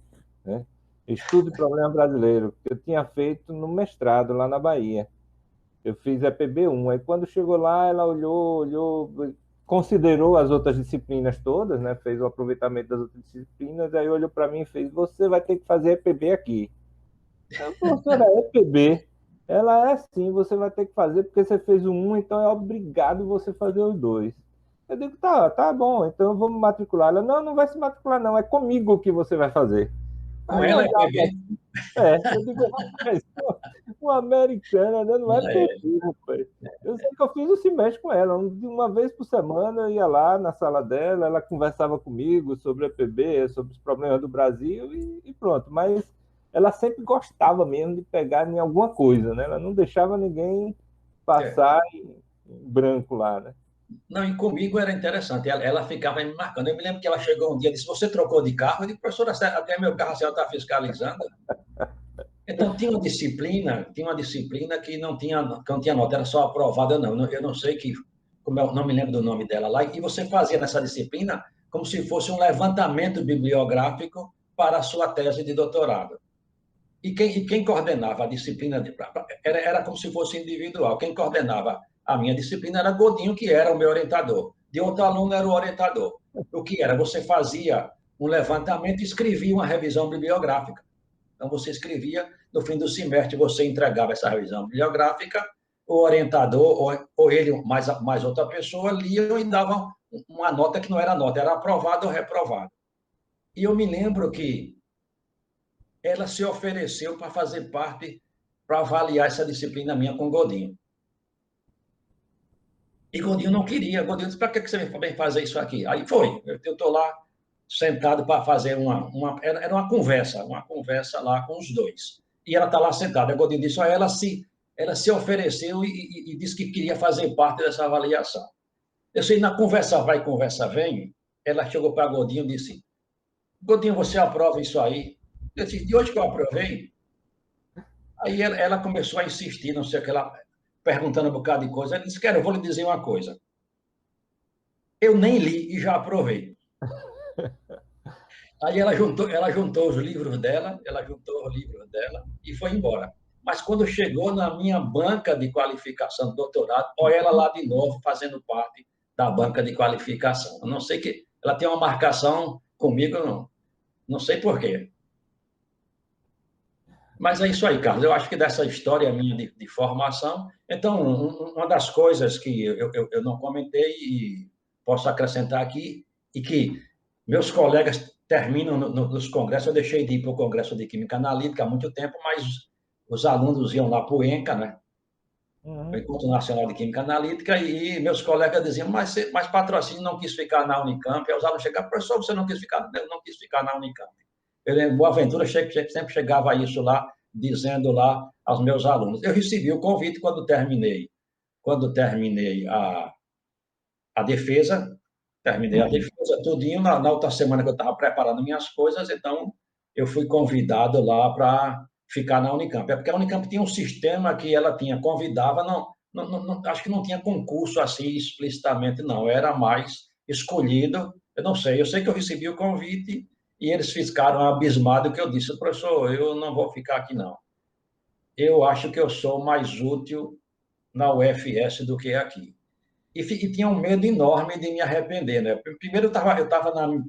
né? Estudo de Problema Brasileiro, que eu tinha feito no mestrado lá na Bahia. Eu fiz EPB1, aí quando chegou lá, ela olhou, considerou as outras disciplinas todas, né? Fez o aproveitamento das outras disciplinas, aí olhou para mim e fez, você vai ter que fazer EPB aqui. Eu, professora, EPB? Ela é assim, você vai ter que fazer, porque você fez o 1, então é obrigado você fazer os 2. Eu digo, tá bom, então eu vou me matricular. Ela, não vai se matricular, não, é comigo que você vai fazer. Com ela é PB? Eu digo, rapaz, uma americana, né? Não é PB, rapaz. Eu sei que eu fiz o semestre com ela, uma vez por semana eu ia lá na sala dela, ela conversava comigo sobre a PB, sobre os problemas do Brasil e pronto, mas ela sempre gostava mesmo de pegar em alguma coisa, né? Ela não deixava ninguém passar em branco lá, né? Não, e comigo era interessante, ela ficava me marcando. Eu me lembro que ela chegou um dia e disse, você trocou de carro? Eu disse, professora, até meu carro a senhora está fiscalizando. Então, tinha uma disciplina que não tinha nota, era só aprovada, não. Eu não sei como eu não me lembro do nome dela lá, e você fazia nessa disciplina como se fosse um levantamento bibliográfico para a sua tese de doutorado. E quem coordenava a disciplina era como se fosse individual. Quem coordenava a minha disciplina era Godinho, que era o meu orientador. De outro aluno era o orientador. O que era? Você fazia um levantamento e escrevia uma revisão bibliográfica. Então, você escrevia, no fim do semestre, você entregava essa revisão bibliográfica, o orientador, ou ele, mais outra pessoa, liam e davam uma nota que não era nota, era aprovado ou reprovado. E eu me lembro que ela se ofereceu para fazer parte, para avaliar essa disciplina minha com Godinho. E Godinho não queria. Godinho disse, para que você vem fazer isso aqui? Aí foi. Eu estou lá sentado para fazer era uma conversa lá com os dois. E ela está lá sentada. A Godinho disse, ela se ofereceu e disse que queria fazer parte dessa avaliação. Eu sei, na conversa vai, conversa vem, ela chegou para Godinho e disse: Godinho, você aprova isso aí? Eu disse: de hoje que eu aprovei? Aí ela começou a insistir, não sei o que, ela perguntando um bocado de coisa. Ela disse: Quero, eu vou lhe dizer uma coisa. Eu nem li e já aprovei. Aí ela juntou os livros dela e foi embora. Mas quando chegou na minha banca de qualificação do doutorado, olha ela lá de novo fazendo parte da banca de qualificação. Eu não sei que ela tem uma marcação comigo, não sei por quê. Mas é isso aí, Carlos. Eu acho que dessa história minha de formação. Então, uma das coisas que eu não comentei e posso acrescentar aqui, e que meus colegas terminam nos congressos, eu deixei de ir para o Congresso de Química Analítica há muito tempo, mas os alunos iam lá para o ENCA, né? O Encontro Nacional de Química Analítica, e meus colegas diziam: mas patrocínio não quis ficar na Unicamp. Aí os alunos chegavam: professor, você não quis ficar? Eu não quis ficar na Unicamp. Eu lembro, Boaventura sempre chegava isso lá, dizendo lá aos meus alunos. Eu recebi o convite quando terminei a defesa, terminei a defesa tudinho, na outra semana que eu estava preparando minhas coisas, então eu fui convidado lá para ficar na Unicamp. É porque a Unicamp tinha um sistema que ela convidava, acho que não tinha concurso assim explicitamente, não, era mais escolhido, eu sei que eu recebi o convite e eles ficaram abismados que eu disse: professor, eu não vou ficar aqui não. Eu acho que eu sou mais útil na UFS do que aqui. E tinha um medo enorme de me arrepender, né? Primeiro, eu estava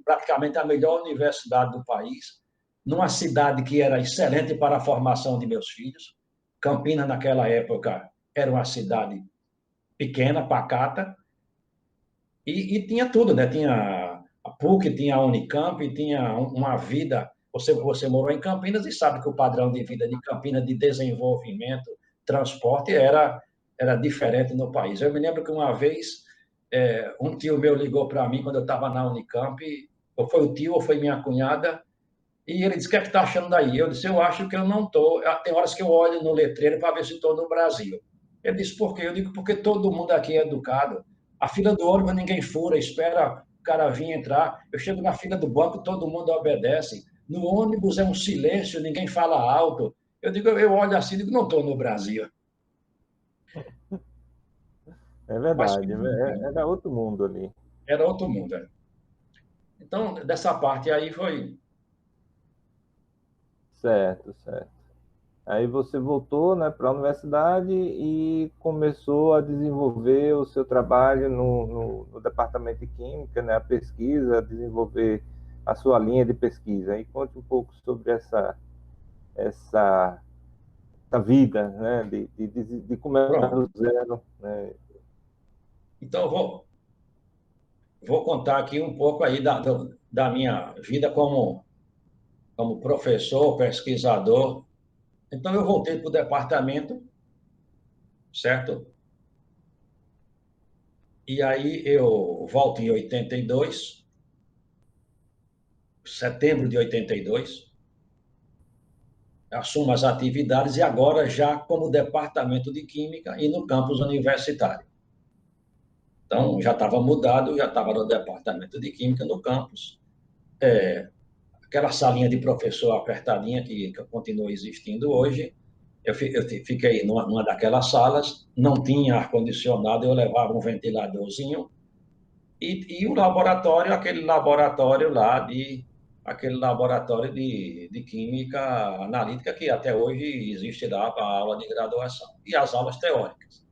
praticamente a melhor universidade do país, numa cidade que era excelente para a formação de meus filhos. Campinas, naquela época, era uma cidade pequena, pacata, e tinha tudo, né? Tinha a PUC, tinha a Unicamp, tinha uma vida. Você morou em Campinas e sabe que o padrão de vida de Campinas, de desenvolvimento, transporte, era diferente no país. Eu me lembro que uma vez um tio meu ligou para mim quando eu estava na Unicamp, ou foi o tio ou foi minha cunhada, e ele disse: o que é que está achando daí? Eu disse: eu acho que eu não estou. Tem horas que eu olho no letreiro para ver se estou no Brasil. Ele disse: por quê? Eu digo: porque todo mundo aqui é educado. A fila do ônibus ninguém fura, espera o cara vir entrar. Eu chego na fila do banco, todo mundo obedece. No ônibus é um silêncio, ninguém fala alto. Eu digo: eu olho assim e digo: não estou no Brasil. É Mas verdade, era outro mundo ali. era outro mundo. Então, dessa parte aí foi. Certo, certo. Aí você voltou, né, para a universidade e começou a desenvolver o seu trabalho no departamento de Química, né, a pesquisa, desenvolver a sua linha de pesquisa. E conte um pouco sobre essa, essa vida, né, de começar Pronto. do zero, né? Então, eu vou contar aqui um pouco aí da minha vida como professor, pesquisador. Então, eu voltei para o departamento, certo? E aí eu volto em 82, setembro de 82, assumo as atividades e agora já como departamento de Química e no campus universitário. Então, já estava mudado, já estava no departamento de Química no campus. Aquela salinha de professor apertadinha que continua existindo hoje. Eu fiquei numa daquelas salas, não tinha ar-condicionado, eu levava um ventiladorzinho e o laboratório, aquele laboratório de química analítica que até hoje existe lá para a aula de graduação e as aulas teóricas.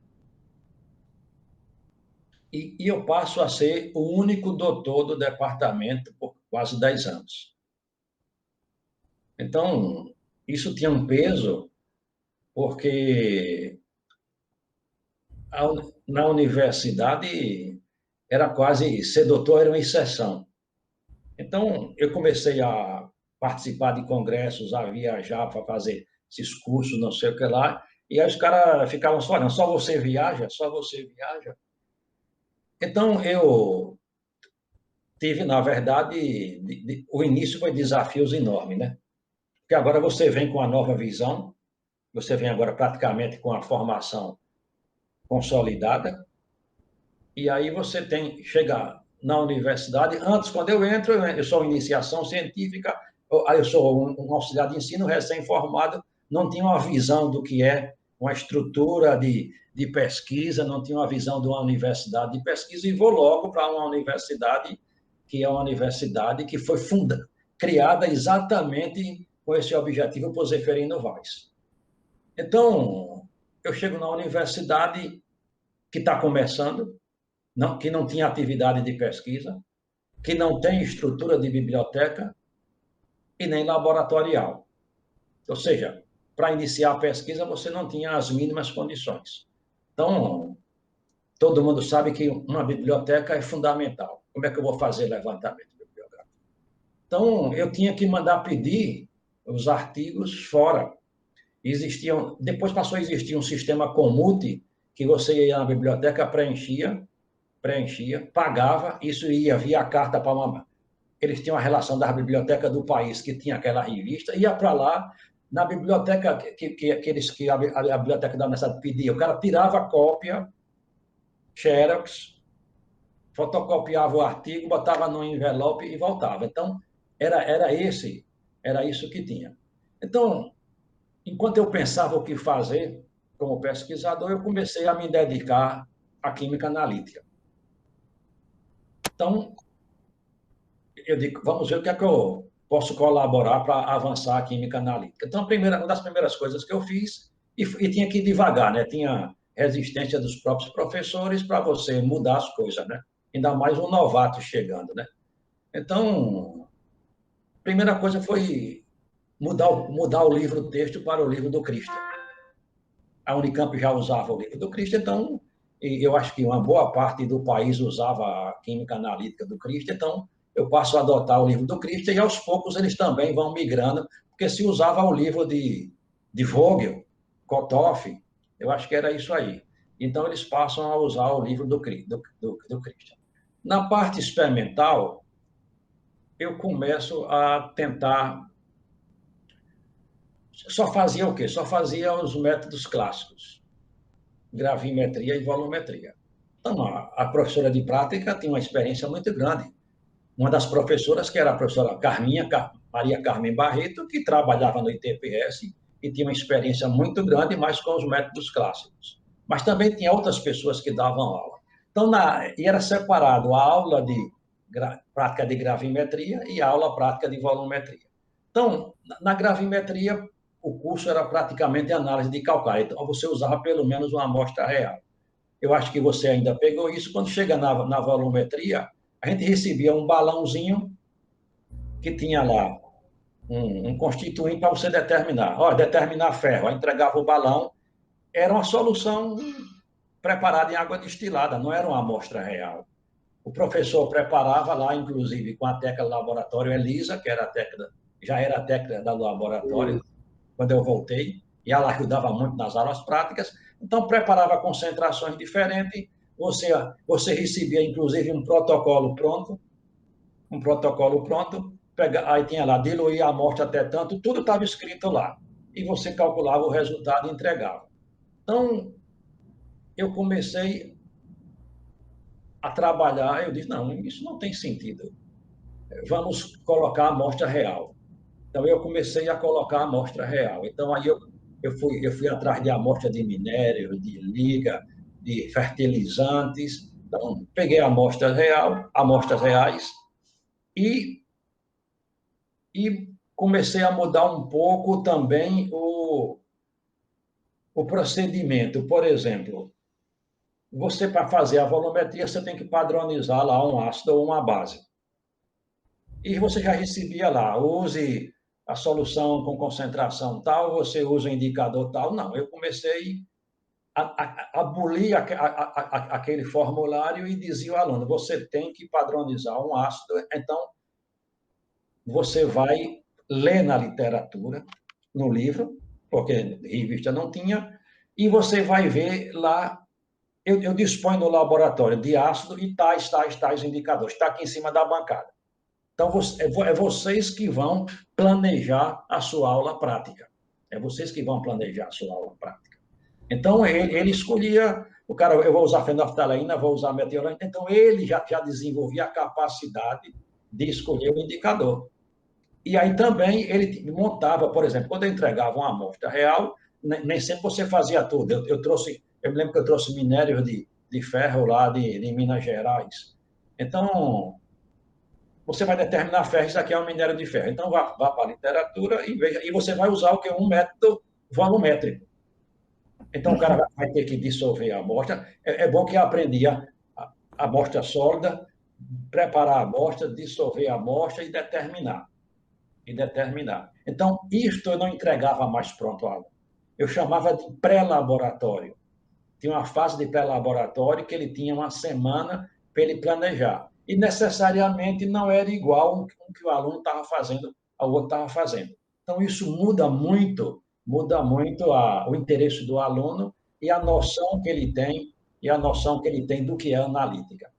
E eu passo a ser o único doutor do departamento por quase 10 anos. Então, isso tinha um peso, porque na universidade era quase, ser doutor era uma exceção. Então, eu comecei a participar de congressos, a viajar para fazer esses cursos, não sei o que lá, e aí os caras ficavam só olhando: só você viaja, só você viaja. Então, eu tive, na verdade, o início foi desafios enormes, né? Porque agora você vem com a nova visão, você vem agora praticamente com a formação consolidada, e aí você chega na universidade. Antes, quando eu entro, eu sou iniciação científica, eu sou um auxiliar de ensino recém-formado, não tinha uma visão do que é uma estrutura de pesquisa, não tinha uma visão de uma universidade de pesquisa, e vou logo para uma universidade, que é uma universidade que foi criada exatamente com esse objetivo por Zeferino Vaz. Então, eu chego na universidade que está começando, que não tinha atividade de pesquisa, que não tem estrutura de biblioteca e nem laboratorial. Ou seja, para iniciar a pesquisa, você não tinha as mínimas condições. Então, todo mundo sabe que uma biblioteca é fundamental. Como é que eu vou fazer levantamento bibliográfico? Então, eu tinha que mandar pedir os artigos fora. Depois passou a existir um sistema Comute, que você ia na biblioteca, preenchia, pagava, isso ia via carta para uma... Eles tinham a relação da biblioteca do país, que tinha aquela revista, ia para lá, na biblioteca que a biblioteca da universidade pedia, o cara tirava a cópia, xerox, fotocopiava o artigo, botava no envelope e voltava. Então, era isso que tinha. Então, enquanto eu pensava o que fazer como pesquisador, eu comecei a me dedicar à química analítica. Então, eu digo, vamos ver o que é que eu posso colaborar para avançar a química analítica. Então, uma das primeiras coisas que eu fiz, e tinha que ir devagar, né? Tinha resistência dos próprios professores para você mudar as coisas, né? Ainda mais um novato chegando, né? Então, a primeira coisa foi mudar o livro-texto para o livro do Cristo. A Unicamp já usava o livro do Cristo, então, eu acho que uma boa parte do país usava a química analítica do Cristo, então eu passo a adotar o livro do Cristo e aos poucos eles também vão migrando, porque se usava o livro de Vogel, Kotoff, eu acho que era isso aí. Então eles passam a usar o livro do Cristo. Na parte experimental, eu começo a tentar... Só fazia o quê? Só fazia os métodos clássicos, gravimetria e volumetria. Então, a professora de prática tinha uma experiência muito grande. Uma das professoras, que era a professora Maria Carmen Barreto, que trabalhava no ITPS e tinha uma experiência muito grande, mas com os métodos clássicos. Mas também tinha outras pessoas que davam aula. Então, e era separado a aula de prática de gravimetria e a aula prática de volumetria. Então, na gravimetria, o curso era praticamente análise de calcário. Então, você usava pelo menos uma amostra real. Eu acho que você ainda pegou isso. Quando chega na volumetria, a gente recebia um balãozinho que tinha lá um constituinte para você determinar. Determinar ferro. Aí entregava o balão. Era uma solução preparada em água destilada, não era uma amostra real. O professor preparava lá, inclusive, com a técnica do laboratório ELISA, que já era a técnica do laboratório, quando eu voltei, e ela ajudava muito nas aulas práticas. Então, preparava concentrações diferentes, você recebia, inclusive, um protocolo pronto, aí tinha lá, diluir a amostra até tanto, tudo estava escrito lá, e você calculava o resultado e entregava. Então, eu comecei a trabalhar, eu disse, não, isso não tem sentido, vamos colocar a amostra real. Então, eu comecei a colocar a amostra real. Então, aí eu fui atrás de amostra de minério, de liga, de fertilizantes. Então, peguei amostras reais, e comecei a mudar um pouco também o procedimento. Por exemplo, você, para fazer a volumetria, você tem que padronizar lá um ácido ou uma base. E você já recebia lá, use a solução com concentração tal, você usa o indicador tal. Não, eu comecei a abolir aquele formulário e dizia ao aluno, você tem que padronizar um ácido, então você vai ler na literatura, no livro, porque revista não tinha, e você vai ver lá, eu disponho no laboratório de ácido e tais indicadores, está aqui em cima da bancada. Então, é vocês que vão planejar a sua aula prática. É vocês que vão planejar a sua aula prática. Então, ele escolhia o cara, eu vou usar fenolftaleína, vou usar meteorina. Então, ele já desenvolvia a capacidade de escolher o indicador. E aí também ele montava, por exemplo, quando eu entregava uma amostra real, nem sempre você fazia tudo. Eu me lembro que eu trouxe minérios de ferro lá de Minas Gerais. Então, você vai determinar ferro, isso aqui é um minério de ferro. Então, vá para a literatura e veja, e você vai usar o que? Um método volumétrico. Então, o cara vai ter que dissolver a amostra. É bom que eu aprendia a amostra sólida, preparar a amostra, dissolver a amostra e determinar. Então, isto eu não entregava mais pronto ao aluno. Eu chamava de pré-laboratório. Tinha uma fase de pré-laboratório que ele tinha uma semana para ele planejar. E necessariamente não era igual o que o aluno estava fazendo ao outro estava fazendo. Então, isso muda muito o interesse do aluno e a noção que ele tem, do que é analítica.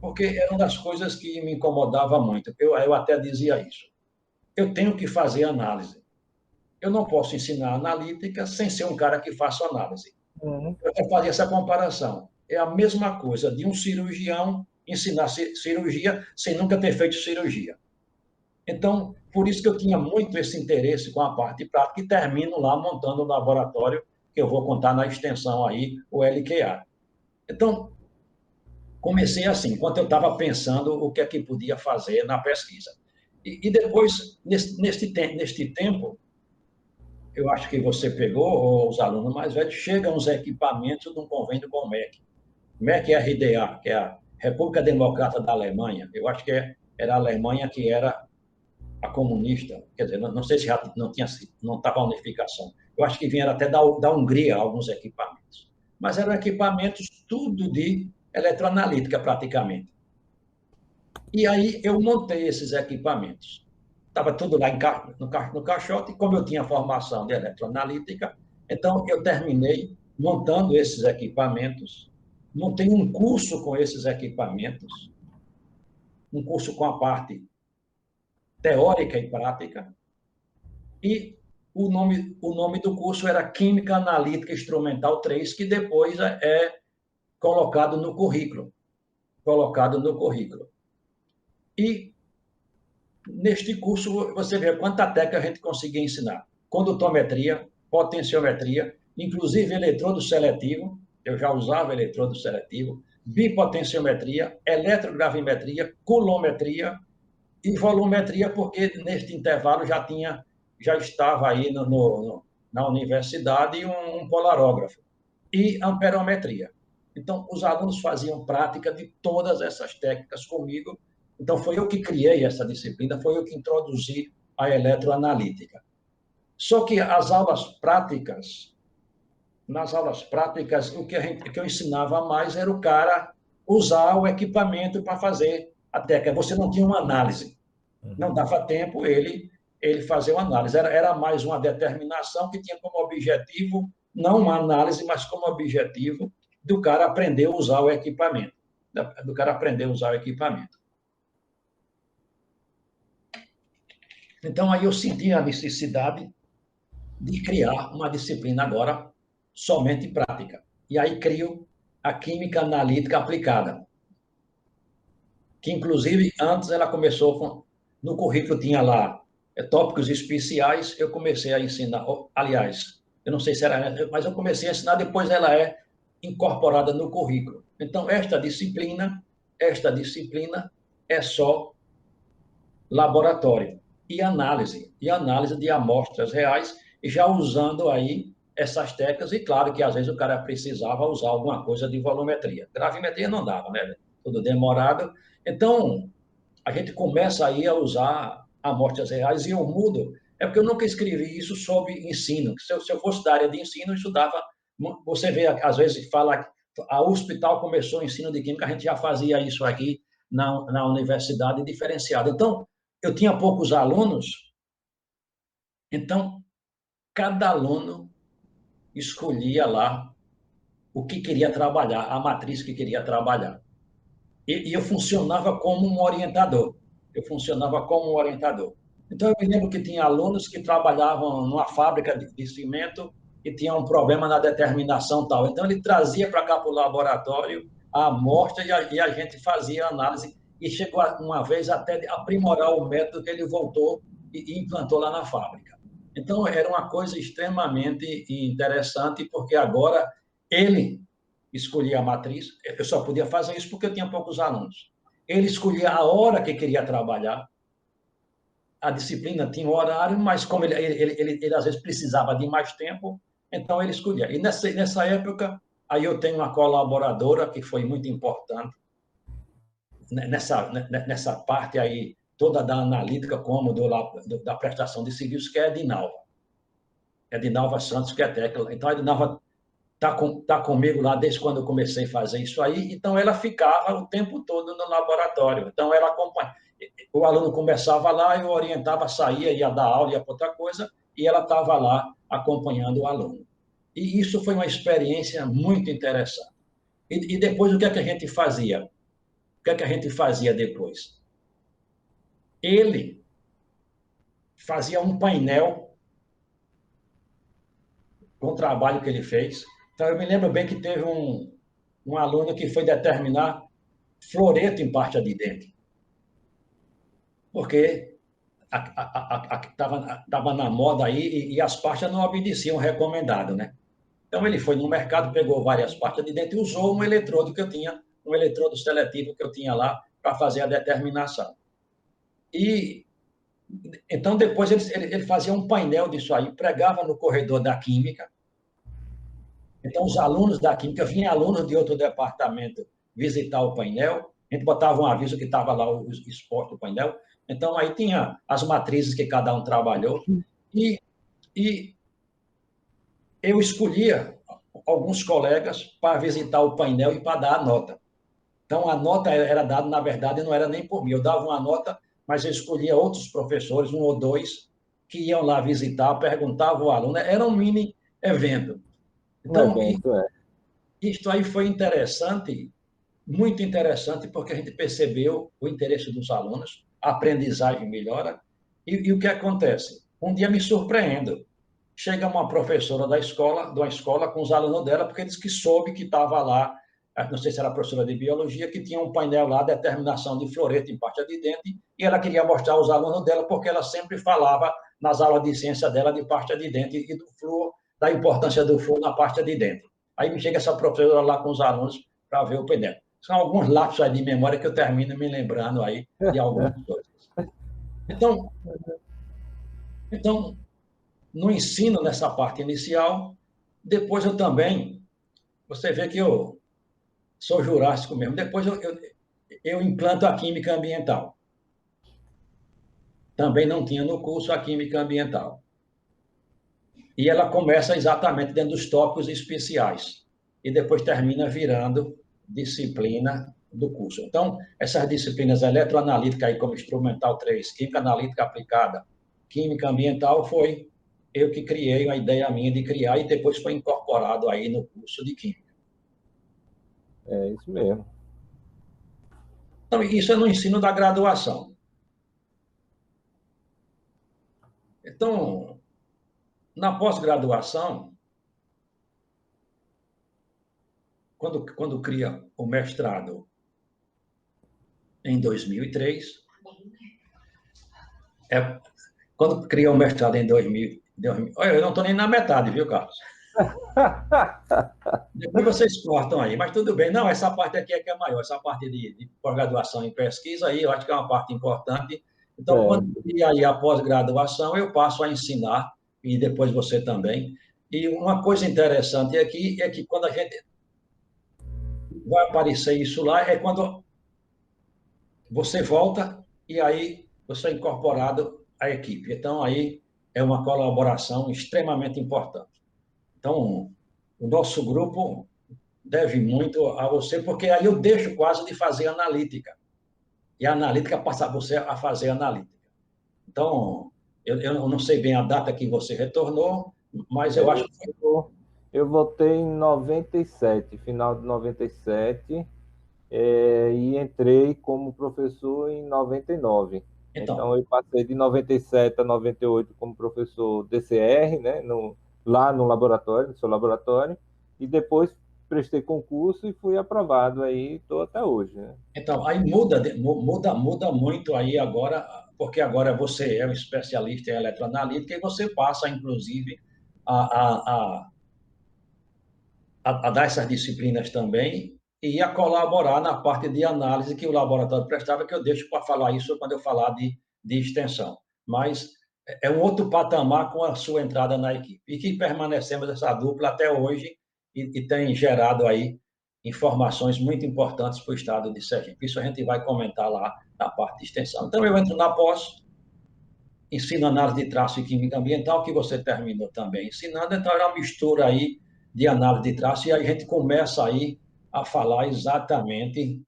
Porque era uma das coisas que me incomodava muito. Eu até dizia isso. Eu tenho que fazer análise. Eu não posso ensinar analítica sem ser um cara que faça análise. Eu até fazia essa comparação. É a mesma coisa de um cirurgião ensinar cirurgia sem nunca ter feito cirurgia. Então, por isso que eu tinha muito esse interesse com a parte prática e termino lá montando o laboratório, que eu vou contar na extensão aí, o LQA. Então, comecei assim, enquanto eu estava pensando o que é que podia fazer na pesquisa. E depois, neste tempo, eu acho que você pegou, ou os alunos mais velhos, chegam os equipamentos de um convênio com o MEC. MEC é a RDA, que é a República Democrata da Alemanha. Eu acho que era a Alemanha que era a comunista. Quer dizer, não sei se já não estava a unificação. Eu acho que vinha até da Hungria alguns equipamentos. Mas eram equipamentos tudo de eletroanalítica, praticamente. E aí eu montei esses equipamentos. Estava tudo lá no caixote, e como eu tinha formação de eletroanalítica, então eu terminei montando esses equipamentos, montei um curso com esses equipamentos, um curso com a parte teórica e prática, e o nome do curso era Química Analítica Instrumental 3, que depois é colocado no currículo. E neste curso, você vê quanta técnica a gente conseguia ensinar. Condutometria, potenciometria, inclusive eletrodo seletivo, eu já usava eletrodo seletivo, bipotenciometria, eletrogravimetria, coulometria e volumetria, porque neste intervalo já estava aí na universidade um polarógrafo. E amperometria. Então, os alunos faziam prática de todas essas técnicas comigo. Então, foi eu que criei essa disciplina, foi eu que introduzi a eletroanalítica. Só que nas aulas práticas, o que eu ensinava mais era o cara usar o equipamento para fazer a técnica. Você não tinha uma análise. Não dava tempo ele fazer uma análise. Era mais uma determinação que tinha como objetivo, não uma análise, mas como objetivo do cara aprender a usar o equipamento. Então, aí eu senti a necessidade de criar uma disciplina agora somente prática. E aí crio a Química Analítica Aplicada, que, inclusive, antes ela começou no currículo tinha lá tópicos especiais, eu comecei a ensinar, aliás, eu não sei se era, mas eu comecei a ensinar, depois ela é incorporada no currículo. Então, esta disciplina é só laboratório e análise de amostras reais, já usando aí essas técnicas, e claro que às vezes o cara precisava usar alguma coisa de volumetria. Gravimetria não dava, né? Tudo demorado. Então, a gente começa aí a usar amostras reais e eu mudo. É porque eu nunca escrevi isso sobre ensino. Se eu fosse da área de ensino, eu estudava. Você vê, às vezes, fala a hospital começou o ensino de química, a gente já fazia isso aqui na universidade diferenciada. Então, eu tinha poucos alunos, então, cada aluno escolhia lá o que queria trabalhar, a matriz que queria trabalhar. E eu funcionava como um orientador. Então, eu me lembro que tinha alunos que trabalhavam numa fábrica de cimento e tinha um problema na determinação tal. Então, ele trazia para cá para o laboratório a amostra e a gente fazia análise e chegou uma vez até aprimorar o método que ele voltou e implantou lá na fábrica. Então, era uma coisa extremamente interessante, porque agora ele escolhia a matriz, eu só podia fazer isso porque eu tinha poucos alunos. Ele escolhia a hora que queria trabalhar, a disciplina tinha um horário, mas como ele às vezes precisava de mais tempo, então ele escolhia. E nessa época, aí eu tenho uma colaboradora que foi muito importante, nessa parte aí, toda da analítica, como da prestação de serviços, que é a Edinalva. Edinalva Santos, que é técnica. Então, a Edinalva tá comigo lá desde quando eu comecei a fazer isso aí, então ela ficava o tempo todo no laboratório. Então, ela acompanha. O aluno começava lá, eu orientava, saía, ia dar aula, ia para outra coisa, e ela estava lá acompanhando o aluno. E isso foi uma experiência muito interessante. E depois, o que é que a gente fazia? O que é que a gente fazia depois? Ele fazia um painel com o trabalho que ele fez. Então, eu me lembro bem que teve um aluno que foi determinar floreto em parte de dentro, porque estava na moda aí e as partes não obedeciam o recomendado, né? Então, ele foi no mercado, pegou várias partes de dentro e usou um eletrodo que eu tinha, um eletrodo seletivo que eu tinha lá para fazer a determinação. E então, depois ele fazia um painel disso aí, pregava no corredor da Química. Então, os alunos da Química, vinham alunos de outro departamento visitar o painel, a gente botava um aviso que estava lá o exposto do painel. Então, aí tinha as matrizes que cada um trabalhou, e eu escolhia alguns colegas para visitar o painel e para dar a nota. Então, a nota era dada, na verdade, não era nem por mim. Eu dava uma nota, mas eu escolhia outros professores, um ou dois, que iam lá visitar, perguntavam ao aluno. Era um mini evento. Então, isso aí foi interessante, muito interessante, porque a gente percebeu o interesse dos alunos, a aprendizagem melhora. E o que acontece? Um dia me surpreendo. Chega uma professora de uma escola com os alunos dela, porque diz que soube que estava lá, não sei se era professora de biologia, que tinha um painel lá, determinação de floreto em parte de dentro, e ela queria mostrar aos alunos dela, porque ela sempre falava nas aulas de ciência dela de parte de dentro e do flúor, da importância do flúor na parte de dentro. Aí me chega essa professora lá com os alunos para ver o painel. São alguns lapsos aí de memória que eu termino me lembrando aí de algumas coisas. Então, no ensino, nessa parte inicial, depois eu também, você vê que eu sou jurássico mesmo, depois eu implanto a química ambiental. Também não tinha no curso a química ambiental. E ela começa exatamente dentro dos tópicos especiais, e depois termina virando disciplina do curso. Então, essas disciplinas eletroanalítica, aí como instrumental 3, química analítica aplicada, química ambiental, foi eu que criei, uma ideia minha de criar, e depois foi incorporado aí no curso de química. É isso mesmo. Então, isso é no ensino da graduação. Então, na pós-graduação, quando cria o mestrado em 2003, quando cria o mestrado em 2000, olha, eu não estou nem na metade, viu, Carlos? Depois vocês cortam aí, mas tudo bem. Não, essa parte aqui é que é maior, essa parte de pós-graduação em pesquisa aí, eu acho que é uma parte importante. Então, quando cria aí a pós-graduação, eu passo a ensinar, e depois você também. E uma coisa interessante aqui é que quando a gente vai aparecer isso lá, é quando você volta e aí você é incorporado à equipe. Então, aí é uma colaboração extremamente importante. Então, o nosso grupo deve muito a você, porque aí eu deixo quase de fazer analítica. E a analítica passa você a fazer analítica. Então, eu não sei bem a data que você retornou, mas eu acho que... Eu voltei em 97, final de 97, e entrei como professor em 99. Então, eu passei de 97 a 98 como professor DCR, né, lá no laboratório, no seu laboratório, e depois prestei concurso e fui aprovado aí, estou até hoje, né? Então, aí muda muito aí agora, porque agora você é um especialista em eletroanalítica e você passa, inclusive, a, a, a dar essas disciplinas também e a colaborar na parte de análise que o laboratório prestava, que eu deixo para falar isso quando eu falar de extensão. Mas é um outro patamar com a sua entrada na equipe. E que permanecemos essa dupla até hoje e tem gerado aí informações muito importantes para o estado de Sergipe. Isso a gente vai comentar lá na parte de extensão. Então, eu entro na pós, ensino análise de traço e química ambiental, que você terminou também ensinando, então era uma mistura aí de análise de traço, e aí a gente começa aí a falar exatamente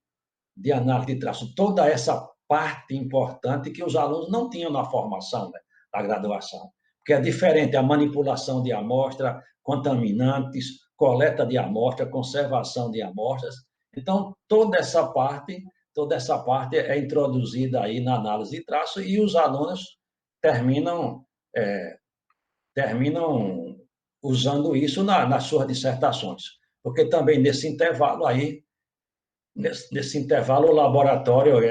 de análise de traço, toda essa parte importante que os alunos não tinham na formação, né, da graduação, porque é diferente a manipulação de amostra, contaminantes, coleta de amostra, conservação de amostras, então toda essa parte é introduzida aí na análise de traço e os alunos terminam, é, terminam usando isso nas suas dissertações. Porque também nesse intervalo aí, nesse intervalo, o laboratório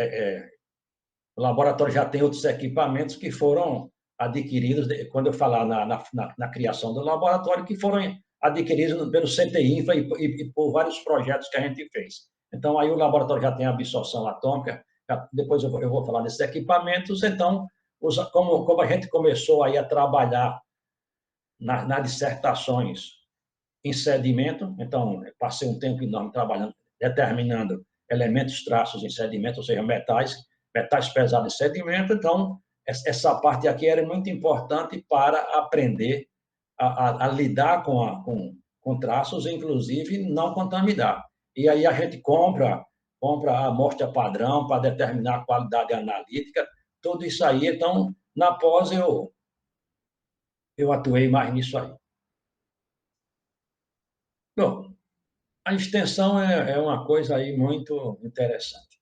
já tem outros equipamentos que foram adquiridos, quando eu falar na criação do laboratório, que foram adquiridos pelo CTINFA e por vários projetos que a gente fez. Então, aí o laboratório já tem absorção atômica, depois eu vou falar desses equipamentos, então, como a gente começou aí a trabalhar nas dissertações em sedimento, então, passei um tempo enorme trabalhando, determinando elementos traços em sedimento, ou seja, metais pesados em sedimento, então, essa parte aqui era muito importante para aprender a lidar com traços, inclusive não contaminar. E aí a gente compra a amostra padrão para determinar a qualidade analítica, tudo isso aí. Então, na pós, eu atuei mais nisso aí. Bom, a extensão é uma coisa aí muito interessante.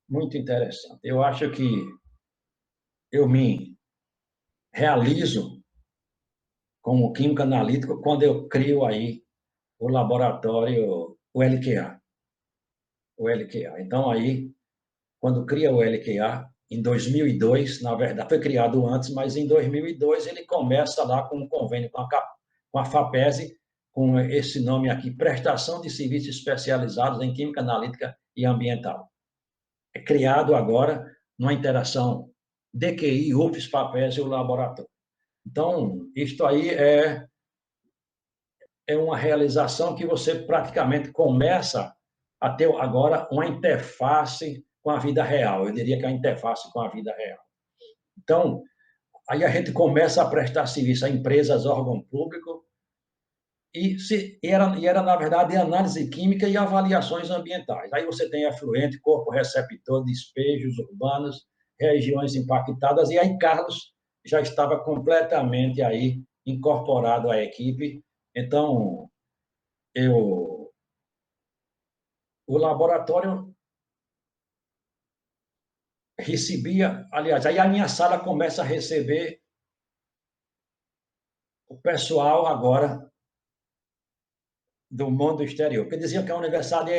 Muito interessante. Eu acho que eu me realizo como químico analítico quando eu crio aí o laboratório, o LQA. O LQA. Então, aí, quando cria o LQA, em 2002, na verdade, foi criado antes, mas em 2002 ele começa lá com um convênio com a FAPESE, com esse nome aqui, Prestação de Serviços Especializados em Química Analítica e Ambiental. É criado agora numa interação DQI, UFES, FAPESE e o laboratório. Então, isto aí é uma realização que você praticamente começa a ter agora uma interface com a vida real. Eu diria que é uma interface com a vida real. Então, aí a gente começa a prestar serviço a empresas, órgão público, era, na verdade, análise química e avaliações ambientais. Aí você tem efluente, corpo receptor, despejos urbanos, regiões impactadas, e aí Carlos já estava completamente aí incorporado à equipe. Então, o laboratório recebia, aliás, aí a minha sala começa a receber o pessoal agora do mundo exterior, porque diziam que a universidade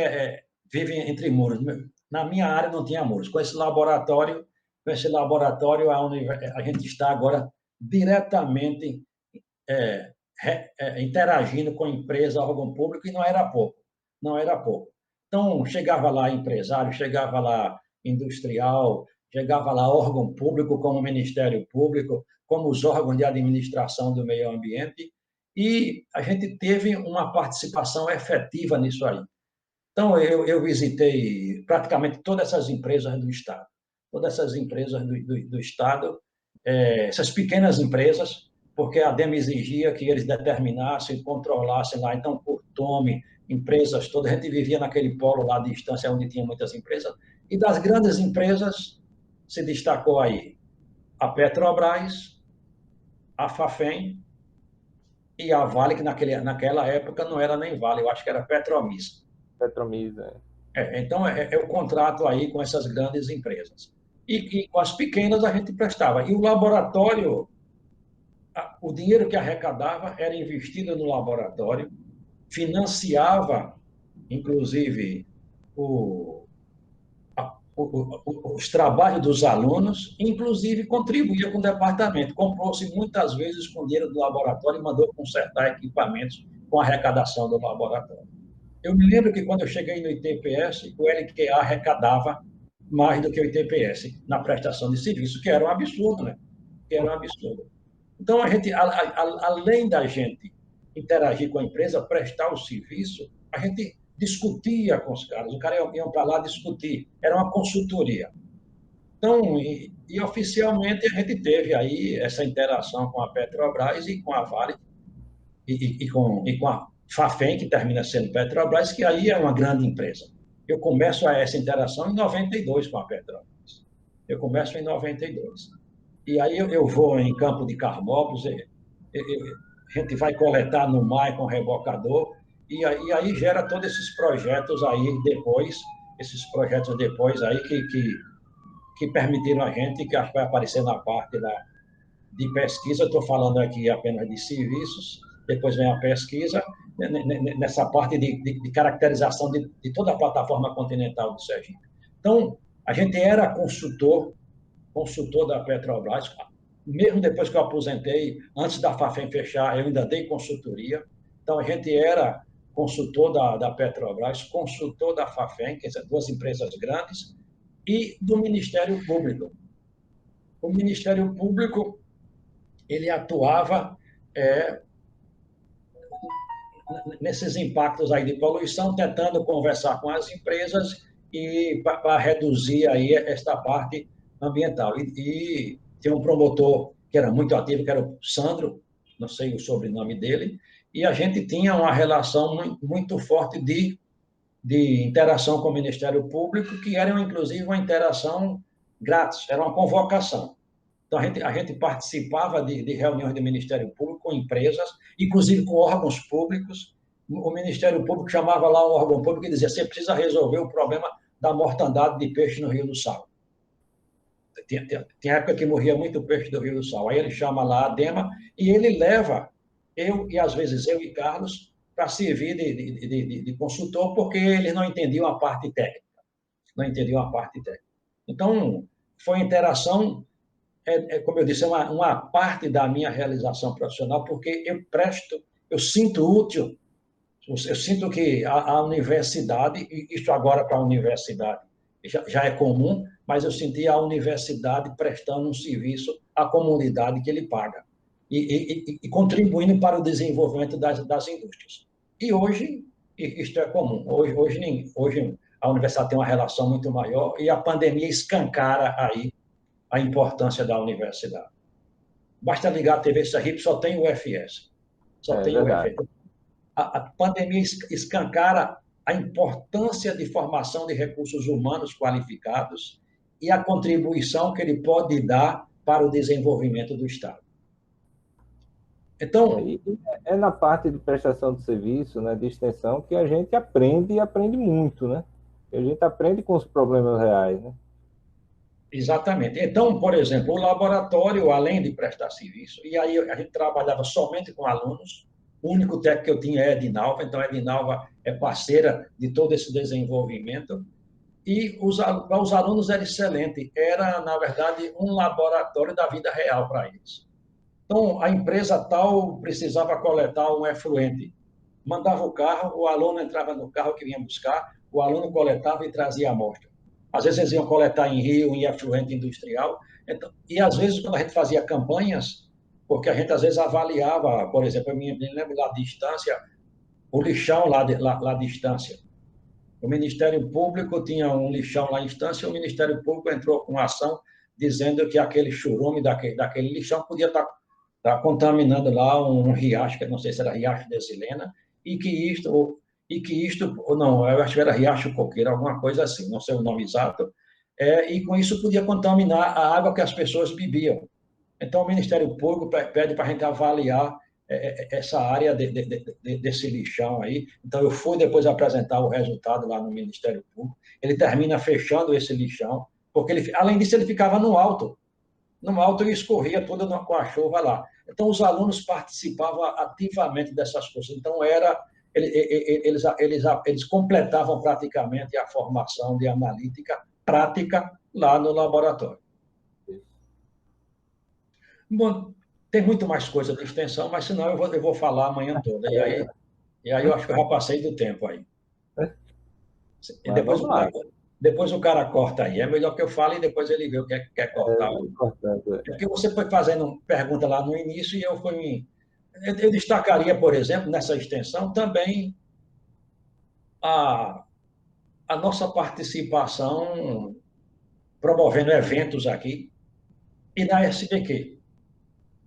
vive entre muros. Na minha área não tinha muros. Com esse laboratório, a gente está agora diretamente interagindo com empresa, órgão público, e não era pouco. Não era pouco. Então, chegava lá empresário, chegava lá industrial, chegava lá órgão público, como o Ministério Público, como os órgãos de administração do meio ambiente, e a gente teve uma participação efetiva nisso aí. Então, eu visitei praticamente todas essas empresas do Estado, todas essas empresas do Estado, essas pequenas empresas, porque a DEMA exigia que eles determinassem, controlassem lá, então, por tome, empresas todas, a gente vivia naquele polo lá de distância, onde tinha muitas empresas, e das grandes empresas se destacou aí a Petrobras, a Fafem e a Vale, que naquela época não era nem Vale, eu acho que era Petromis. Petromis, Então, o contrato aí com essas grandes empresas. E com as pequenas a gente prestava. E o laboratório o dinheiro que arrecadava era investido no laboratório, financiava, inclusive, os trabalhos dos alunos, inclusive contribuía com o departamento. Comprou-se muitas vezes com dinheiro do laboratório e mandou consertar equipamentos com a arrecadação do laboratório. Eu me lembro que quando eu cheguei no ITPS, o LQA arrecadava mais do que o ITPS na prestação de serviço, que era um absurdo, né? Que era um absurdo. Então, a gente, além da gente interagir com a empresa, prestar o serviço, a gente discutia com os caras. O cara ia para lá discutir. Era uma consultoria. Então, e oficialmente a gente teve aí essa interação com a Petrobras e com a Vale e com a Fafem, que termina sendo Petrobras, que aí é uma grande empresa. Eu começo essa interação em 92 com a Petrobras. Eu começo em 92. E aí eu vou em Campo de Carmópolis, a gente vai coletar no mar com rebocador, e aí gera todos esses projetos aí depois, aí que permitiram a gente, que vai aparecer na parte de pesquisa. Eu estou falando aqui apenas de serviços, depois vem a pesquisa, nessa parte de caracterização de toda a plataforma continental do Sergipe. Então, a gente era consultor da Petrobras, mesmo depois que eu aposentei, antes da Fafem fechar, eu ainda dei consultoria. Então, a gente era consultor da Petrobras, consultor da Fafem, que são duas empresas grandes, e do Ministério Público. O Ministério Público, ele atuava nesses impactos aí de poluição, tentando conversar com as empresas e para reduzir aí esta parte ambiental. E tem um promotor que era muito ativo, que era o Sandro, não sei o sobrenome dele, e a gente tinha uma relação muito forte de interação com o Ministério Público, que era, inclusive, uma interação grátis, era uma convocação. Então, a gente participava de reuniões do Ministério Público com empresas, inclusive com órgãos públicos. O Ministério Público chamava lá um órgão público e dizia: você precisa resolver o problema da mortandade de peixe no Rio do Sal. Tem época que morria muito peixe do Rio do Sal. Aí ele chama lá a DEMA e ele leva às vezes eu e Carlos, para servir de consultor, porque eles não entendiam a parte técnica. Então, foi interação, como eu disse, uma parte da minha realização profissional, porque eu sinto útil, eu sinto que a universidade, e isto agora para a universidade já é comum, mas eu senti a universidade prestando um serviço à comunidade que ele paga e contribuindo para o desenvolvimento das indústrias. E hoje isto é comum. Hoje a universidade tem uma relação muito maior e a pandemia escancara aí a importância da universidade. Basta ligar a TV Sergipe, só tem o UFS. Só tem o UFS. A pandemia escancara a importância de formação de recursos humanos qualificados e a contribuição que ele pode dar para o desenvolvimento do Estado. Então, é na parte de prestação de serviço, né, de extensão, que a gente aprende e aprende muito, né? A gente aprende com os problemas reais, né? Exatamente. Então, por exemplo, o laboratório, além de prestar serviço, e aí a gente trabalhava somente com alunos, o único técnico que eu tinha é a Edinalva, então a Edinalva é parceira de todo esse desenvolvimento, e para os alunos era excelente, era, na verdade, um laboratório da vida real para eles. Então, a empresa tal precisava coletar um efluente, mandava o carro, o aluno entrava no carro que vinha buscar, o aluno coletava e trazia a amostra. Às vezes eles iam coletar em rio, em efluente industrial, então, e às vezes quando a gente fazia campanhas, porque a gente às vezes avaliava, por exemplo, eu me lembro lá de Estância, o lixão lá de Estância. O Ministério Público tinha um lixão lá em Estância, o Ministério Público entrou com ação dizendo que aquele churume daquele lixão podia estar contaminando lá um riacho, que não sei se era Riacho de Silena, e que isto, não, eu acho que era Riacho Coqueiro, alguma coisa assim, não sei o nome exato, e com isso podia contaminar a água que as pessoas bebiam. Então, o Ministério Público pede para a gente avaliar essa área desse lixão aí. Então, eu fui depois apresentar o resultado lá no Ministério Público. Ele termina fechando esse lixão, porque, além disso, ele ficava no alto e escorria tudo com a chuva lá. Então, os alunos participavam ativamente dessas coisas. Então, eles completavam praticamente a formação de analítica prática lá no laboratório. Bom, tem muito mais coisa de extensão, mas senão eu vou falar amanhã toda. E aí eu acho que eu já passei do tempo aí. E depois o cara corta aí. É melhor que eu fale e depois ele vê o que quer cortar. Porque você foi fazendo pergunta lá no início e eu destacaria, por exemplo, nessa extensão também a nossa participação promovendo eventos aqui e na SBQ.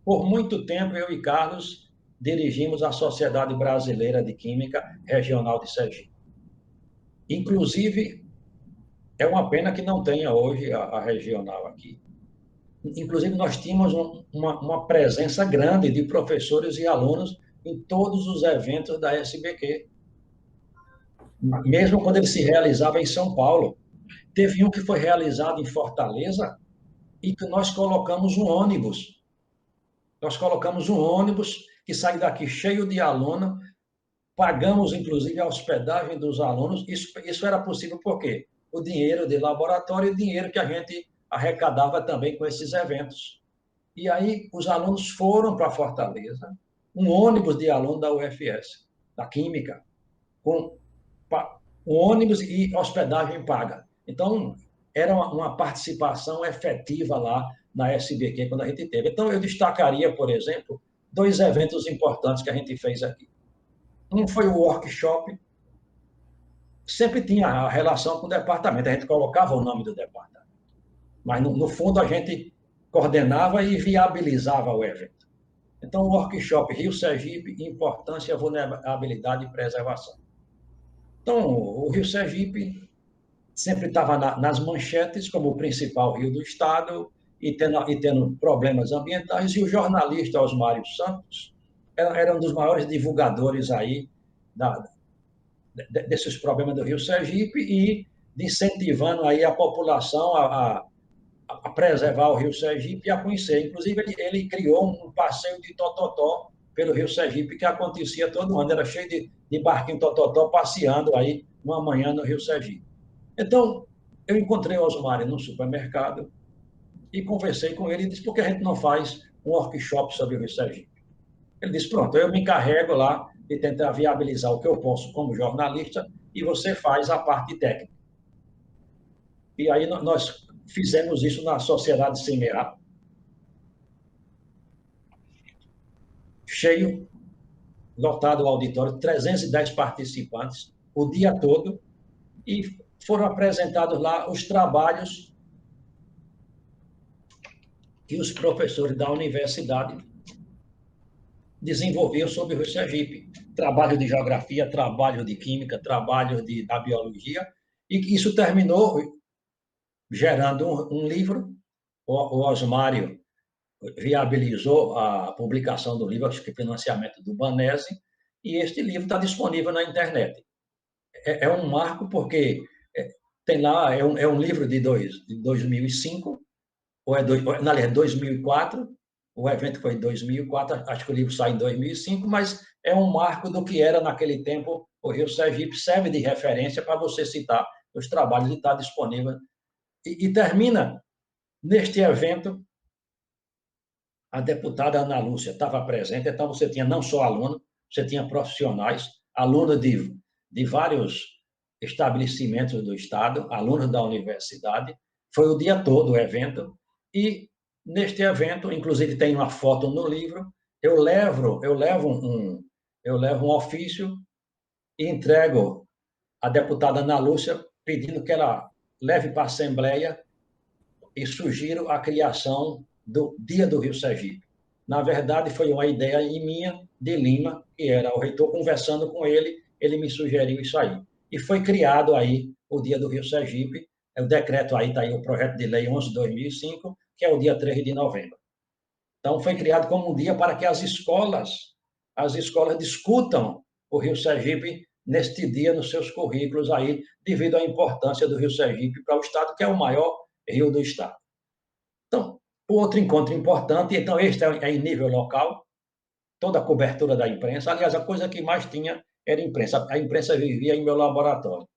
Por muito tempo, eu e Carlos dirigimos a Sociedade Brasileira de Química Regional de Sergipe. Inclusive, é uma pena que não tenha hoje a regional aqui. Inclusive, nós tínhamos uma presença grande de professores e alunos em todos os eventos da SBQ, mesmo quando ele se realizava em São Paulo. Teve um que foi realizado em Fortaleza e que nós colocamos um ônibus. Nós colocamos um ônibus que sai daqui cheio de alunos, pagamos, inclusive, a hospedagem dos alunos. Isso era possível por quê? O dinheiro de laboratório e o dinheiro que a gente arrecadava também com esses eventos. E aí os alunos foram para Fortaleza, um ônibus de aluno da UFS, da Química, com um ônibus e hospedagem paga. Então, era uma participação efetiva lá na SBQ quando a gente teve. Então, eu destacaria, por exemplo, 2 eventos importantes que a gente fez aqui. Um foi o workshop, sempre tinha a relação com o departamento, a gente colocava o nome do departamento, mas no fundo a gente coordenava e viabilizava o evento. Então, o workshop Rio Sergipe, importância, vulnerabilidade e preservação. Então, o Rio Sergipe sempre estava nas manchetes como o principal rio do estado e tendo problemas ambientais, e o jornalista Osmário Santos era um dos maiores divulgadores aí desses problemas do Rio Sergipe e incentivando aí a população a preservar o Rio Sergipe e a conhecer. Inclusive, ele criou um passeio de tototó pelo Rio Sergipe que acontecia todo ano, era cheio de barquinho tototó passeando aí uma manhã no Rio Sergipe. Então, eu encontrei o Osmário no supermercado e conversei com ele e disse, por que a gente não faz um workshop sobre o Rio Sergipe? Ele disse, pronto, eu me encarrego lá de tentar viabilizar o que eu posso como jornalista e você faz a parte técnica. E aí nós fizemos isso na Sociedade CMA, cheio, lotado o auditório, 310 participantes, o dia todo, e foram apresentados lá os trabalhos que os professores da universidade desenvolviam sobre o Rio Sergipe. Trabalho de geografia, trabalho de química, trabalho da biologia, e isso terminou gerando um livro. O Osmário viabilizou a publicação do livro, acho que financiamento do Banese, e este livro está disponível na internet. É um marco porque tem lá, é um livro de 2005, ou na verdade, 2004, o evento foi em 2004, acho que o livro sai em 2005, mas é um marco do que era naquele tempo o Rio Sergipe, serve de referência para você citar os trabalhos e está disponível. E termina neste evento, a deputada Ana Lúcia estava presente, então você tinha não só aluno, você tinha profissionais, alunos de vários estabelecimentos do Estado, alunos da universidade, foi o dia todo o evento, e neste evento, inclusive tem uma foto no livro, eu levo um ofício e entrego à deputada Ana Lúcia, pedindo que ela leve para a Assembleia e sugiro a criação do Dia do Rio Sergipe. Na verdade, foi uma ideia minha, de Lima, que era o reitor, conversando com ele, ele me sugeriu isso aí. E foi criado aí o Dia do Rio Sergipe, o decreto aí, está aí o projeto de lei 11/2005, que é o dia 3 de novembro. Então, foi criado como um dia para que as escolas discutam o Rio Sergipe neste dia nos seus currículos aí, devido à importância do Rio Sergipe para o Estado, que é o maior rio do Estado. Então, Outro encontro importante, então, este é em nível local, toda a cobertura da imprensa. Aliás, a coisa que mais tinha era imprensa. A imprensa vivia em meu laboratório.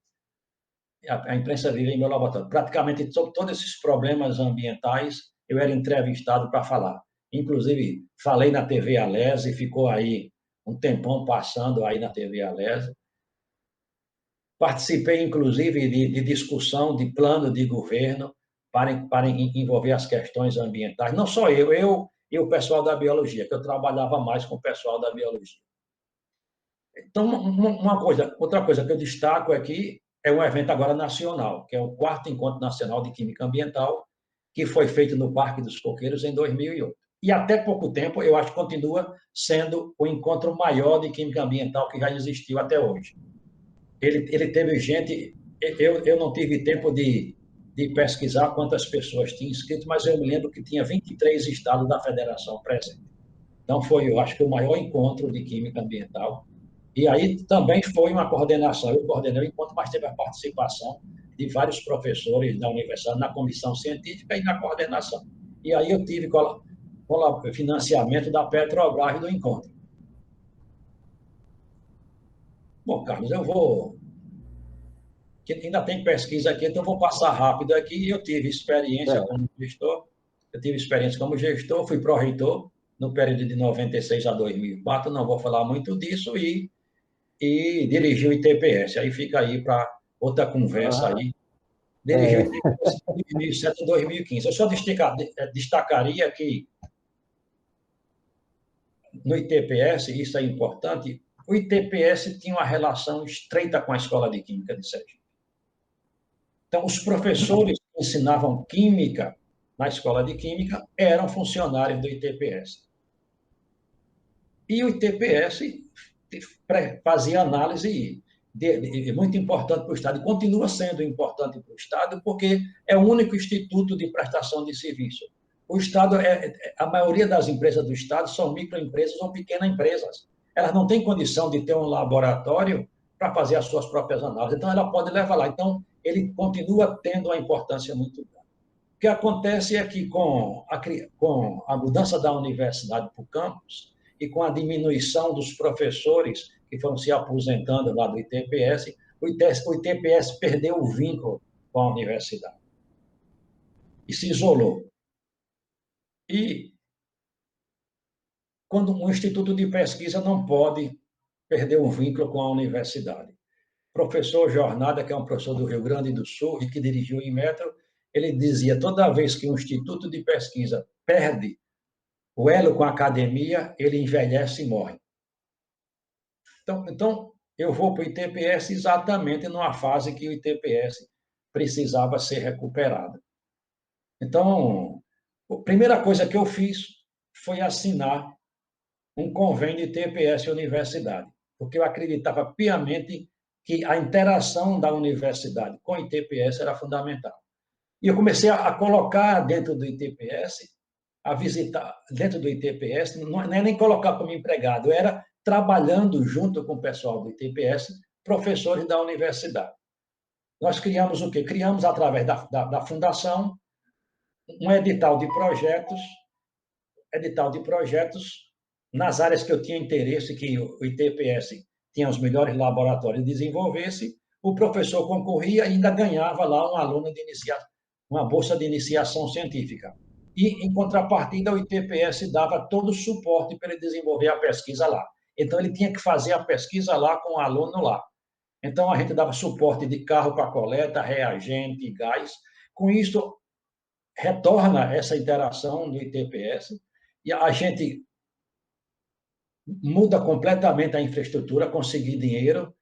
A imprensa vivia em meu laboratório. Praticamente sobre todos esses problemas ambientais, eu era entrevistado para falar. Inclusive, falei na TV Alese, ficou aí um tempão passando aí na TV Alese. Participei, inclusive, de discussão de plano de governo para envolver as questões ambientais. Não só eu e o pessoal da biologia, que eu trabalhava mais com o pessoal da biologia. Então, outra coisa que eu destaco aqui é um evento agora nacional, que é o 4º Encontro Nacional de Química Ambiental, que foi feito no Parque dos Coqueiros em 2008. E até pouco tempo, eu acho que continua sendo o encontro maior de química ambiental que já existiu até hoje. Ele teve gente, eu não tive tempo de pesquisar quantas pessoas tinham inscrito, mas eu me lembro que tinha 23 estados da federação presentes. Então, foi, eu acho que o maior encontro de química ambiental. E aí também foi uma coordenação, eu coordenei o encontro, mas teve a participação de vários professores da universidade na comissão científica e na coordenação. E aí eu tive financiamento da Petrobras do encontro. Bom, Carlos, eu vou... Ainda tem pesquisa aqui, então vou passar rápido aqui. Eu tive experiência como gestor, fui pró-reitor no período de 96 a 2004, não vou falar muito disso, e dirigi o ITPS. Aí fica aí para outra conversa aí. Dirigi o ITPS de 2007 a 2015. Eu só destacaria que no ITPS, isso é importante, o ITPS tinha uma relação estreita com a Escola de Química de Sergipe. Então, os professores que ensinavam química na Escola de Química eram funcionários do ITPS. E o ITPS fazia análise muito importante para o Estado, e continua sendo importante para o Estado, porque é o único instituto de prestação de serviço. O Estado, a maioria das empresas do Estado são microempresas ou pequenas empresas. Elas não têm condição de ter um laboratório para fazer as suas próprias análises, então ela pode levar lá. Então, ele continua tendo uma importância muito grande. O que acontece é que, com a mudança da universidade para o campus, e com a diminuição dos professores que foram se aposentando lá do ITPS, o ITPS perdeu o vínculo com a universidade e se isolou. E quando um instituto de pesquisa não pode perder o vínculo com a universidade. O professor Jornada, que é um professor do Rio Grande do Sul e que dirigiu o Inmetro, ele dizia: toda vez que um instituto de pesquisa perde o elo com a academia, ele envelhece e morre. Então eu vou para o ITPS exatamente numa fase que o ITPS precisava ser recuperado. Então, a primeira coisa que eu fiz foi assinar um convênio de ITPS e universidade, porque eu acreditava piamente que a interação da universidade com o ITPS era fundamental. E eu comecei a colocar dentro do ITPS, a visitar dentro do ITPS, não é nem colocar como empregado, era trabalhando junto com o pessoal do ITPS, professores da universidade. Nós criamos o quê? Criamos, através da fundação, um edital de projetos nas áreas que eu tinha interesse, que o ITPS tinha os melhores laboratórios de desenvolvesse, o professor concorria e ainda ganhava lá um aluno uma bolsa de iniciação científica. E, em contrapartida, o ITPS dava todo o suporte para ele desenvolver a pesquisa lá. Então, ele tinha que fazer a pesquisa lá com o aluno lá. Então, a gente dava suporte de carro para coleta, reagente, gás. Com isso, retorna essa interação do ITPS e a gente muda completamente a infraestrutura, conseguir dinheiro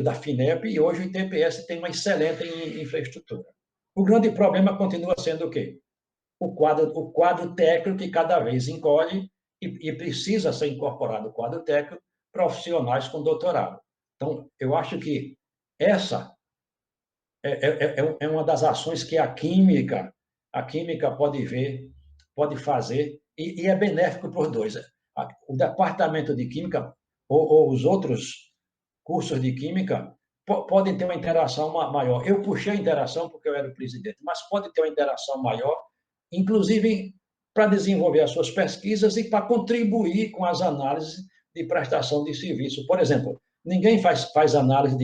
da FINEP, e hoje o ITPS tem uma excelente infraestrutura. O grande problema continua sendo o quê? O quadro técnico, que cada vez encolhe e precisa ser incorporado o quadro técnico, profissionais com doutorado. Então, eu acho que essa é uma das ações que a química pode fazer, e é benéfico para os dois. O departamento de química ou os outros cursos de química podem ter uma interação maior. Eu puxei a interação porque eu era o presidente, mas pode ter uma interação maior, inclusive para desenvolver as suas pesquisas e para contribuir com as análises de prestação de serviço. Por exemplo, ninguém faz análise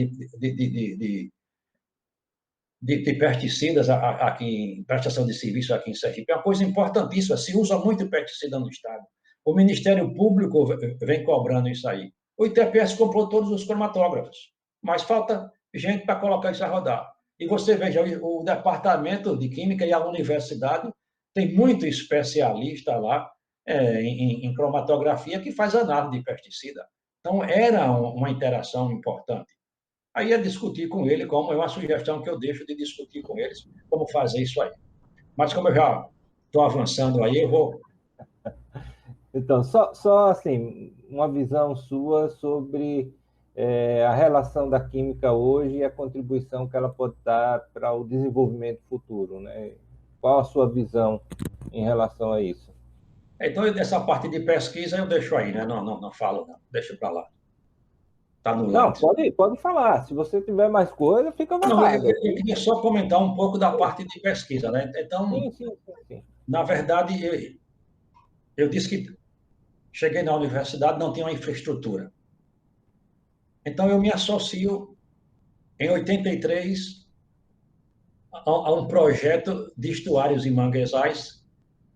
de pesticidas aqui em prestação de serviço aqui em Sergipe. É uma coisa importantíssima, se usa muito pesticida no Estado. O Ministério Público vem cobrando isso aí. O ITPS comprou todos os cromatógrafos, mas falta gente para colocar isso a rodar. E você veja, o Departamento de Química e a universidade tem muito especialista lá em cromatografia que faz análise de pesticida. Então, era uma interação importante. Aí é discutir com ele, como é uma sugestão que eu deixo de discutir com eles, como fazer isso aí. Mas como eu já estou avançando aí, eu vou... Então, só assim, uma visão sua sobre a relação da química hoje e a contribuição que ela pode dar para o desenvolvimento futuro, né? Qual a sua visão em relação a isso? Então, essa parte de pesquisa eu deixo aí, né? Não falo, não. Deixa para lá. Está no Não, lado. pode falar. Se você tiver mais coisa, fica à Não, vontade. eu queria só comentar um pouco da parte de pesquisa, né? Então, Sim. na verdade, eu disse que cheguei na universidade, não tinha uma infraestrutura. Então, eu me associo, em 83, a um projeto de estuários e manguezais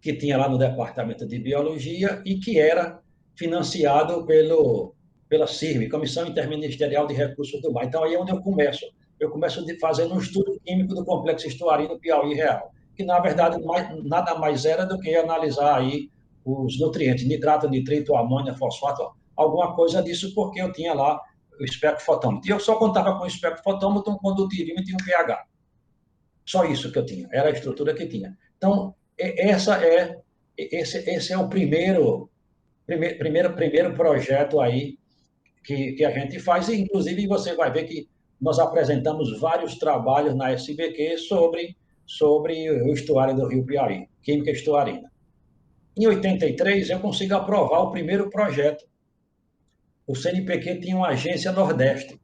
que tinha lá no Departamento de Biologia e que era financiado pela CIRM, Comissão Interministerial de Recursos do Mar. Então, aí é onde eu começo. Eu começo fazendo um estudo químico do complexo estuarino Piauí Real, que, na verdade, nada mais era do que analisar aí os nutrientes, nitrato, nitrito, amônia, fosfato, alguma coisa disso, porque eu tinha lá o espectrofotômetro. E eu só contava com o espectrofotômetro, um condutivímetro e um pH. Só isso que eu tinha, era a estrutura que tinha. Então, esse é o primeiro projeto aí que a gente faz, e inclusive você vai ver que nós apresentamos vários trabalhos na SBQ sobre o estuário do Rio Piauí, química estuarina. Em 83, eu consigo aprovar o primeiro projeto. O CNPq tinha uma agência Nordeste,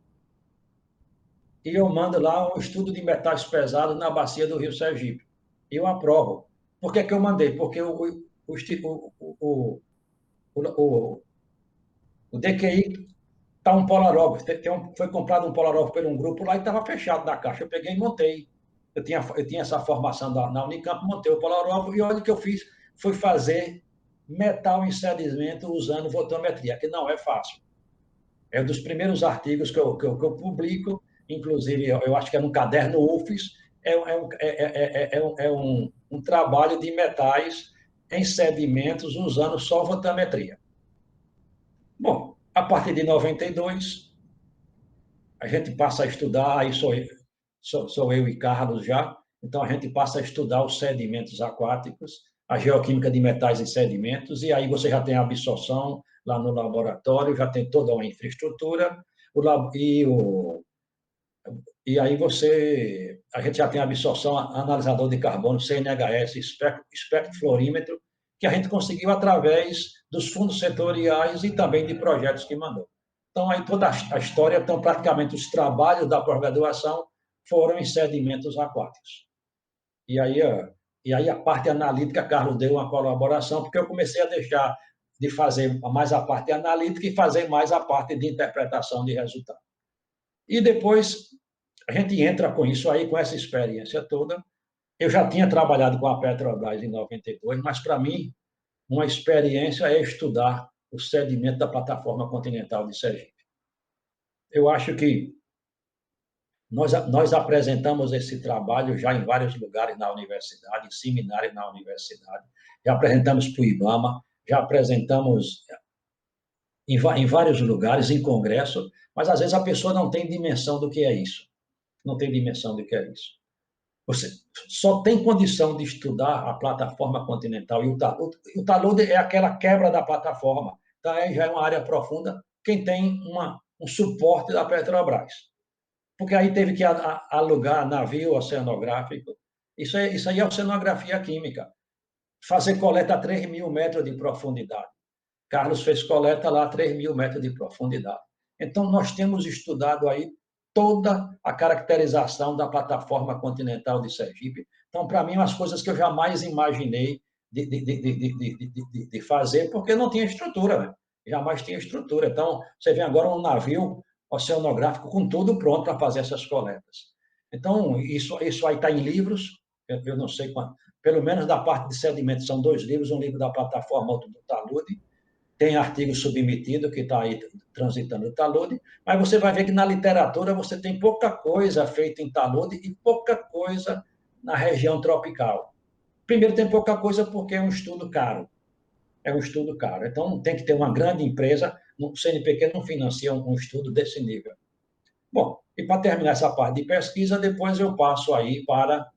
e eu mando lá um estudo de metais pesados na bacia do Rio Sergipe. E eu aprovo. Por que eu mandei? Porque o DQI está um Polaroid. Foi comprado um Polaroid por um grupo lá e estava fechado na caixa. Eu peguei e montei. Eu tinha essa formação na Unicamp, montei o Polaroid e olha o que eu fiz. Fui fazer metal em sedimento usando fotometria, que não é fácil. É um dos primeiros artigos que eu publico, inclusive, eu acho que é no caderno UFES, um trabalho de metais em sedimentos usando só fotometria. Bom, a partir de 92, a gente passa a estudar, aí sou eu e Carlos já, então a gente passa a estudar os sedimentos aquáticos, a geoquímica de metais em sedimentos, e aí você já tem a absorção lá no laboratório, já tem toda uma infraestrutura, e aí a gente já tem a absorção, analisador de carbono, CNHS, espectrofluorímetro, que a gente conseguiu através dos fundos setoriais e também de projetos que mandou. Então, aí toda a história, então, praticamente os trabalhos da pós-graduação foram em sedimentos aquáticos. E aí a parte analítica, Carlos deu uma colaboração, porque eu comecei a deixar de fazer mais a parte analítica e fazer mais a parte de interpretação de resultado. E depois a gente entra com isso aí, com essa experiência toda. Eu já tinha trabalhado com a Petrobras em 92, mas para mim, uma experiência é estudar o sedimento da plataforma continental de Sergipe. Eu acho que nós apresentamos esse trabalho já em vários lugares na universidade, em seminários na universidade, já apresentamos para o IBAMA, já apresentamos em vários lugares, em congresso, mas às vezes a pessoa não tem dimensão do que é isso. Não tem dimensão do que é isso. Você só tem condição de estudar a plataforma continental e o talude. O talude é aquela quebra da plataforma. Então, aí já é uma área profunda. Quem tem um suporte da Petrobras. Porque aí teve que alugar navio oceanográfico. Isso aí é oceanografia química. Fazer coleta a 3 mil metros de profundidade. Carlos fez coleta lá a 3 mil metros de profundidade. Então, nós temos estudado aí toda a caracterização da plataforma continental de Sergipe. Então, para mim, umas coisas que eu jamais imaginei de fazer, porque não tinha estrutura, né? Jamais tinha estrutura. Então, você vê agora um navio oceanográfico com tudo pronto para fazer essas coletas. Então, isso aí está em livros, eu não sei quanto, pelo menos da parte de sedimentos, são 2 livros, um livro da plataforma, outro do talude, tem artigo submetido que está aí transitando o talude, mas você vai ver que na literatura você tem pouca coisa feita em talude e pouca coisa na região tropical. Primeiro, tem pouca coisa porque é um estudo caro. É um estudo caro. Então, tem que ter uma grande empresa. O CNPq não financia um estudo desse nível. Bom, e para terminar essa parte de pesquisa, depois eu passo aí para...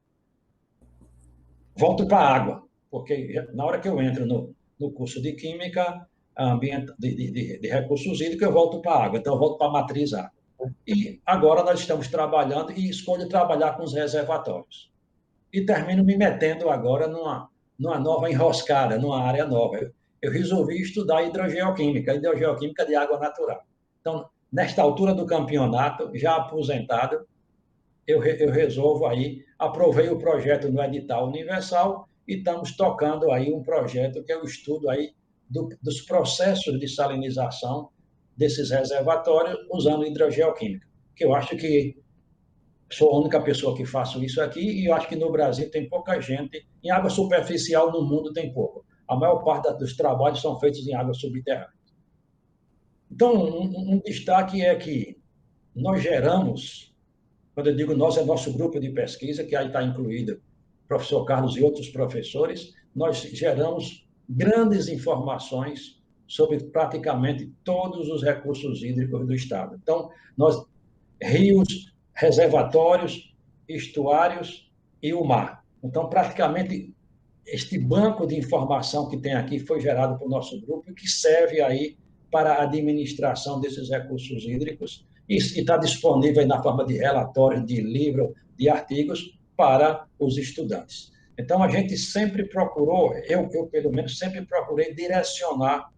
Volto para a água, porque na hora que eu entro no curso de Química, de recursos hídricos, eu volto para a água. Então, eu volto para a matriz água. E agora nós estamos trabalhando e escolho trabalhar com os reservatórios. E termino me metendo agora numa nova enroscada, numa área nova. Eu resolvi estudar hidrogeoquímica de água natural. Então, nesta altura do campeonato, já aposentado, eu resolvo aí, aprovei o projeto no edital universal e estamos tocando aí um projeto que é o estudo aí dos processos de salinização desses reservatórios usando hidrogeoquímica, que eu acho que sou a única pessoa que faço isso aqui e eu acho que no Brasil tem pouca gente. Em água superficial, no mundo, tem pouco. A maior parte dos trabalhos são feitos em água subterrânea. Então, um destaque é que nós geramos, quando eu digo nós, é nosso grupo de pesquisa, que aí está incluído o professor Carlos e outros professores, nós geramos grandes informações sobre praticamente todos os recursos hídricos do Estado. Então, nós, rios, reservatórios, estuários e o mar. Então, praticamente, este banco de informação que tem aqui foi gerado pelo nosso grupo e que serve aí para a administração desses recursos hídricos e está disponível na forma de relatórios, de livro, de artigos para os estudantes. Então, a gente sempre procurou, eu pelo menos sempre procurei direcionar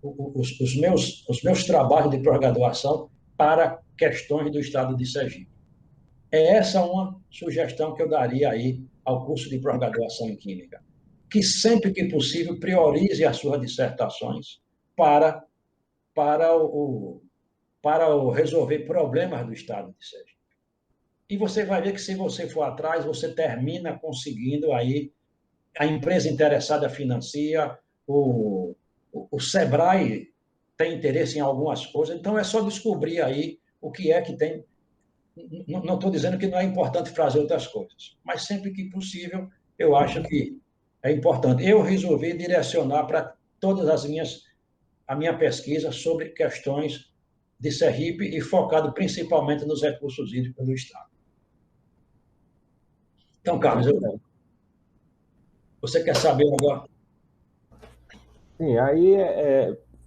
os meus trabalhos de pós-graduação para questões do estado de Sergipe. É essa uma sugestão que eu daria aí ao curso de pós-graduação em Química, que sempre que possível priorize as suas dissertações para resolver problemas do estado de Sergipe. E você vai ver que se você for atrás, você termina conseguindo aí, a empresa interessada financia, o Sebrae tem interesse em algumas coisas, então é só descobrir aí o que é que tem. Não estou dizendo que não é importante fazer outras coisas, mas sempre que possível, eu acho que é importante. Eu resolvi direcionar para todas a minha pesquisa sobre questões de Sergipe e focado principalmente nos recursos hídricos do Estado. Então, Carlos, você quer saber agora? Sim, aí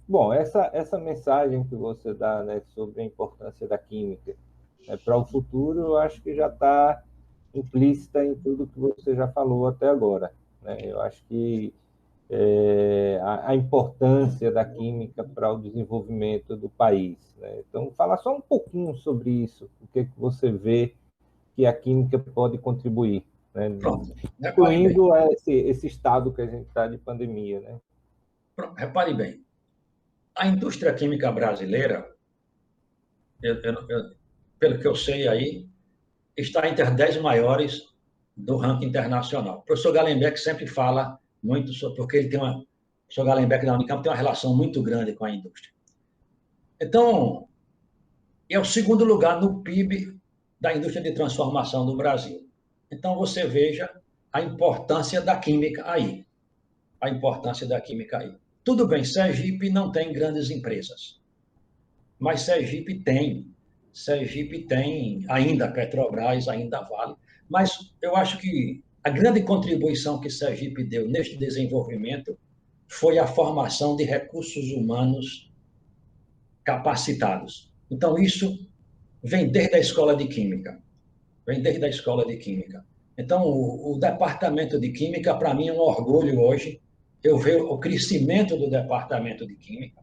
bom, essa mensagem que você dá, né, sobre a importância da química para o futuro, eu acho que já está implícita em tudo que você já falou até agora, né? Eu acho que a importância da química para o desenvolvimento do país, né? Então, fala só um pouquinho sobre isso, o que você vê que a química pode contribuir, né? Pronto. Incluindo esse estado que a gente está de pandemia, né? Pronto. Repare bem, a indústria química brasileira, pelo que eu sei aí, está entre as 10 maiores do ranking internacional. O professor Gallenberg sempre fala muito sobre, porque ele tem o professor Gallenberg da Unicamp tem uma relação muito grande com a indústria. Então, é o segundo lugar no PIB da indústria de transformação do Brasil. Então, você veja a importância da química aí. A importância da química aí. Tudo bem, Sergipe não tem grandes empresas, mas Sergipe tem ainda Petrobras, ainda Vale, mas eu acho que a grande contribuição que Sergipe deu neste desenvolvimento foi a formação de recursos humanos capacitados. Então, isso vem desde a escola de Química. Então, o departamento de Química, para mim, é um orgulho hoje. Eu vejo o crescimento do departamento de Química.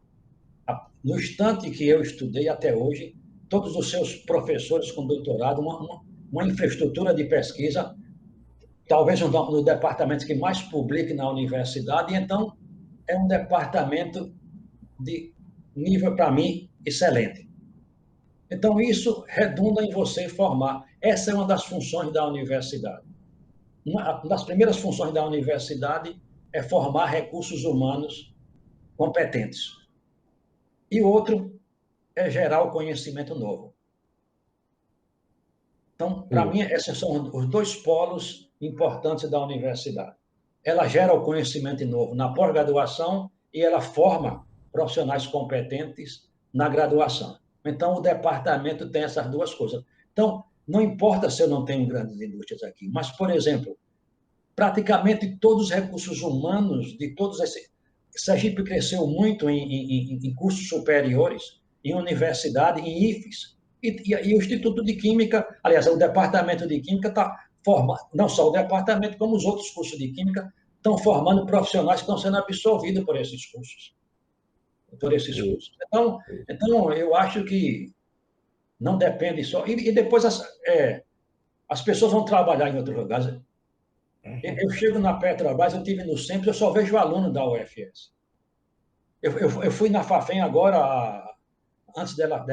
No instante que eu estudei até hoje, todos os seus professores com doutorado, uma infraestrutura de pesquisa talvez um dos departamentos que mais publique na universidade, e então é um departamento de nível, para mim, excelente. Então, isso redunda em você formar. Essa é uma das funções da universidade. Uma das primeiras funções da universidade é formar recursos humanos competentes. E outro é gerar o conhecimento novo. Então, para mim, esses são os dois polos importantes da universidade. Ela gera o conhecimento novo na pós-graduação e ela forma profissionais competentes na graduação. Então, o departamento tem essas duas coisas. Então, não importa se eu não tenho grandes indústrias aqui, mas, por exemplo, praticamente todos os recursos humanos de todos esses... Sergipe cresceu muito em cursos superiores, em universidade, em IFES, e o Instituto de Química, aliás, o Departamento de Química está formando, não só o departamento, como os outros cursos de Química, estão formando profissionais que estão sendo absorvidos por esses cursos. Então, eu acho que não depende só... E depois as pessoas vão trabalhar em outros lugares. Eu chego na Petrobras, eu estive no centro, eu só vejo aluno da UFS. Eu fui na Fafem agora, antes dela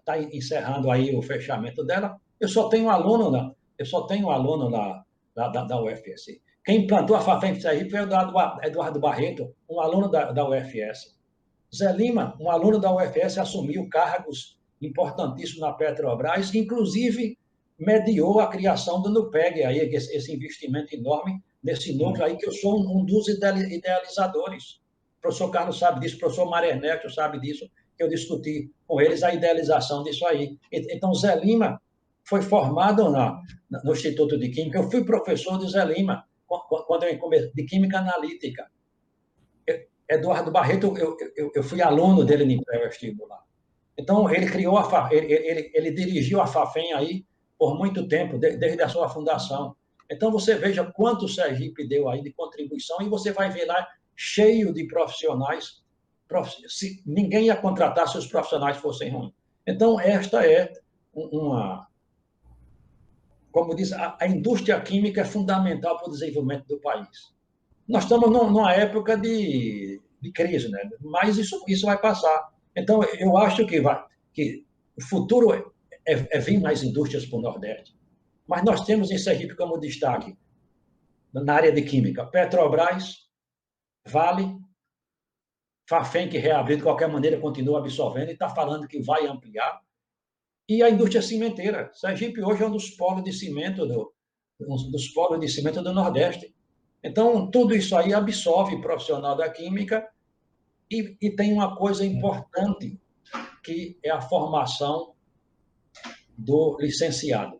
tá encerrando aí o fechamento dela, eu só tenho aluno da UFS. Quem implantou a Fafem de Sergipe foi o Eduardo Barreto, um aluno da UFS. Zé Lima, um aluno da UFS, assumiu cargos importantíssimos na Petrobras, inclusive mediou a criação do NUPEG, aí, esse investimento enorme nesse núcleo aí, que eu sou um dos idealizadores. O professor Carlos sabe disso, o professor Mareneto sabe disso, que eu discuti com eles a idealização disso aí. Então, Zé Lima foi formado no Instituto de Química. Eu fui professor de Zé Lima, quando eu comecei, de Química Analítica. Eduardo Barreto, eu fui aluno dele no pré-vestibular. Então, ele criou ele dirigiu a Fafem aí por muito tempo, desde a sua fundação. Então, você veja quanto o Sergipe deu aí de contribuição e você vai ver lá cheio de profissionais. Ninguém ia contratar se os profissionais fossem ruins. Então, esta é como diz, a indústria química é fundamental para o desenvolvimento do país. Nós estamos numa época de crise, né? Mas isso vai passar. Então, eu acho que o futuro é vir mais indústrias para o Nordeste. Mas nós temos em Sergipe como destaque, na área de química, Petrobras, Vale, Fafem, que reabriu de qualquer maneira, continua absorvendo e está falando que vai ampliar, e a indústria cimenteira. Sergipe hoje é um dos polos de cimento do Nordeste. Então, tudo isso aí absorve profissional da química e tem uma coisa importante, que é a formação do licenciado.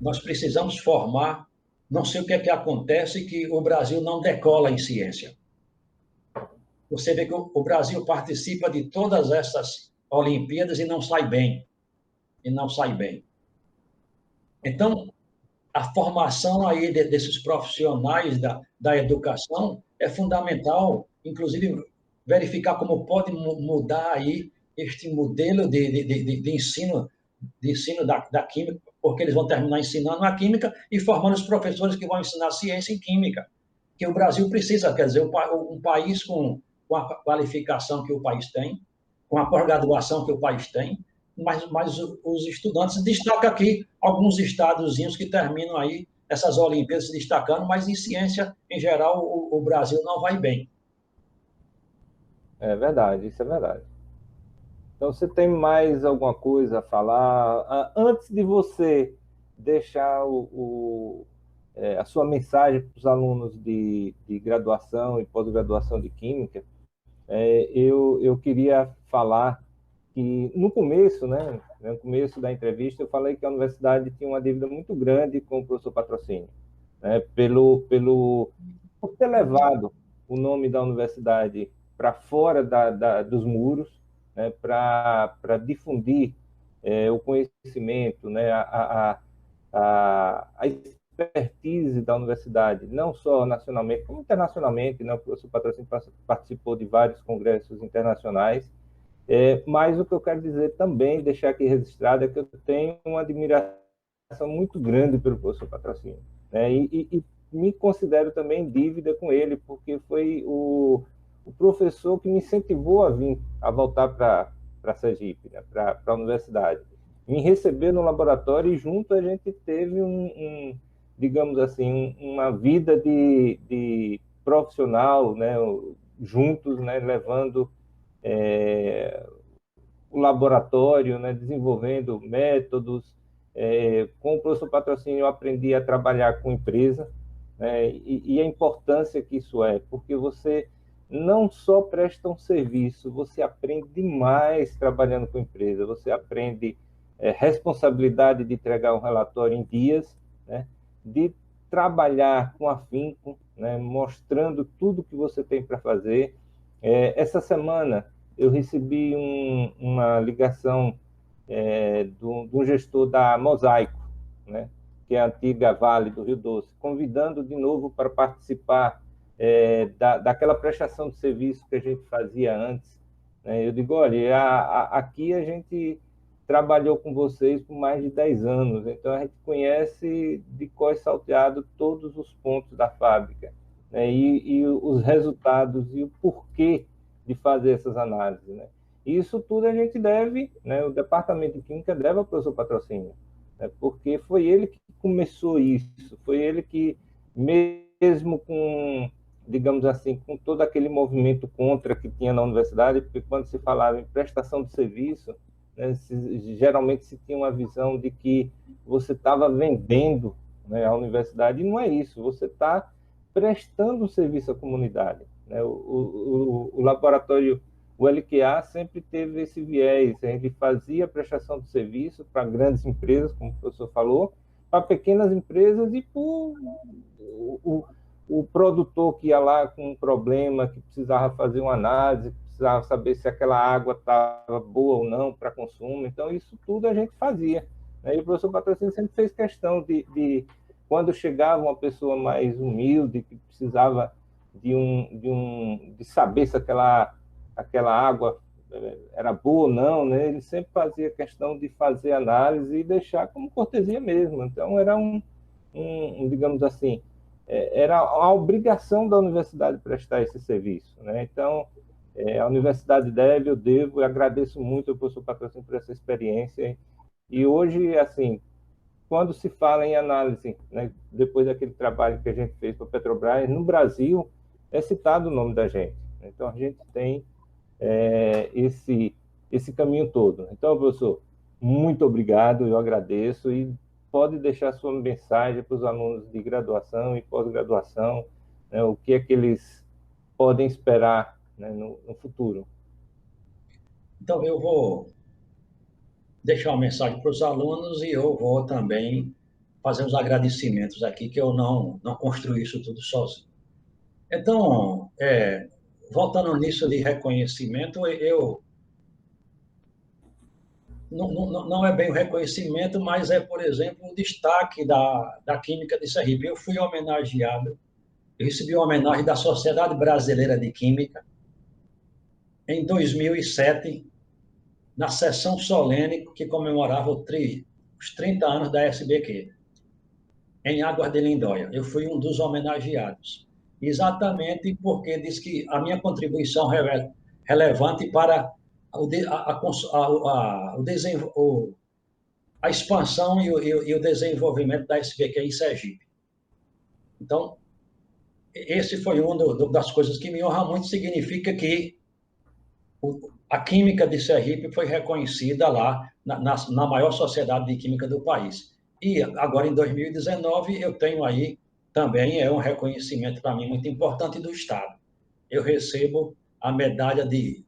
Nós precisamos formar, não sei o que é que acontece, que o Brasil não decola em ciência. Você vê que o Brasil participa de todas essas Olimpíadas e não sai bem. Então, a formação aí desses profissionais da educação é fundamental, inclusive verificar como pode mudar aí este modelo de ensino da química, porque eles vão terminar ensinando a química e formando os professores que vão ensinar ciência e química, que o Brasil precisa, quer dizer, um país com a qualificação que o país tem, com a pós-graduação que o país tem, mas os estudantes destacam aqui alguns estadozinhos que terminam aí essas Olimpíadas se destacando, mas em ciência, em geral, o Brasil não vai bem. É verdade, isso é verdade. Então, você tem mais alguma coisa a falar? Antes de você deixar a sua mensagem para os alunos de graduação e pós-graduação de Química, eu queria falar que no começo, né, no começo da entrevista, eu falei que a universidade tinha uma dívida muito grande com o professor Patrocínio, né, por ter levado o nome da universidade para fora dos muros, né, para difundir o conhecimento, né, a expertise da universidade, não só nacionalmente, como internacionalmente, né? O professor Patrocínio participou de vários congressos internacionais, mas o que eu quero dizer também, deixar aqui registrado, é que eu tenho uma admiração muito grande pelo professor Patrocínio, né? E me considero também em dívida com ele, porque foi o professor que me incentivou a vir, a voltar para Sergipe, né? Para a universidade. Me receber no laboratório e junto a gente teve digamos assim, uma vida de profissional, né? Juntos, né? Levando o laboratório, né? Desenvolvendo métodos. Com o professor Patrocínio eu aprendi a trabalhar com empresa, né? E a importância que isso é, porque você não só presta um serviço, você aprende demais trabalhando com empresa, você aprende responsabilidade de entregar um relatório em dias, né? De trabalhar com afinco, né? Mostrando tudo que você tem para fazer. Essa semana eu recebi uma ligação de um gestor da Mosaico, né? Que é a antiga Vale do Rio Doce, convidando de novo para participar daquela prestação de serviço que a gente fazia antes, né? Eu digo, olha, aqui a gente trabalhou com vocês por mais de 10 anos, então a gente conhece de cor e salteado todos os pontos da fábrica, né? E os resultados e o porquê de fazer essas análises, né? E isso tudo a gente deve, né? O Departamento de Química deve ao professor Patrocínio, né? Porque foi ele que começou isso, foi ele que, mesmo com, digamos assim, com todo aquele movimento contra que tinha na universidade, porque quando se falava em prestação de serviço, né, geralmente se tinha uma visão de que você estava vendendo, né, a universidade, e não é isso, você está prestando um serviço à comunidade, né? O laboratório, o LQA sempre teve esse viés, ele fazia prestação de serviço para grandes empresas, como o professor falou, para pequenas empresas e para o produtor que ia lá com um problema, que precisava fazer uma análise, que precisava saber se aquela água estava boa ou não para consumo. Então, isso tudo a gente fazia, né? E o professor Patrocínio sempre fez questão quando chegava uma pessoa mais humilde, que precisava de saber se aquela água era boa ou não, né? Ele sempre fazia questão de fazer análise e deixar como cortesia mesmo. Então, era digamos assim, era a obrigação da universidade prestar esse serviço, né? Então, a universidade deve, eu devo, e agradeço muito ao professor Patrocínio por essa experiência. E hoje, assim, quando se fala em análise, né, depois daquele trabalho que a gente fez para a Petrobras, no Brasil, é citado o nome da gente. Então, a gente tem esse caminho todo. Então, professor, muito obrigado, eu agradeço, e pode deixar sua mensagem para os alunos de graduação e pós-graduação, né, o que é que eles podem esperar, né, no futuro. Então, eu vou deixar uma mensagem para os alunos e eu vou também fazer os agradecimentos aqui, que eu não construí isso tudo sozinho. Então, voltando nisso de reconhecimento, não é bem o reconhecimento, mas é, por exemplo, o destaque da Química de Sergipe. Eu fui homenageado, eu recebi uma homenagem da Sociedade Brasileira de Química em 2007, na sessão solene que comemorava os 30 anos da SBQ, em Águas de Lindóia. Eu fui um dos homenageados, exatamente porque diz que a minha contribuição relevante para a expansão e o desenvolvimento da SBQ em Sergipe. Então, esse foi uma das coisas que me honra muito, significa que a Química de Sergipe foi reconhecida lá na maior sociedade de química do país. E agora, em 2019, eu tenho aí também um reconhecimento para mim muito importante do Estado. Eu recebo a medalha de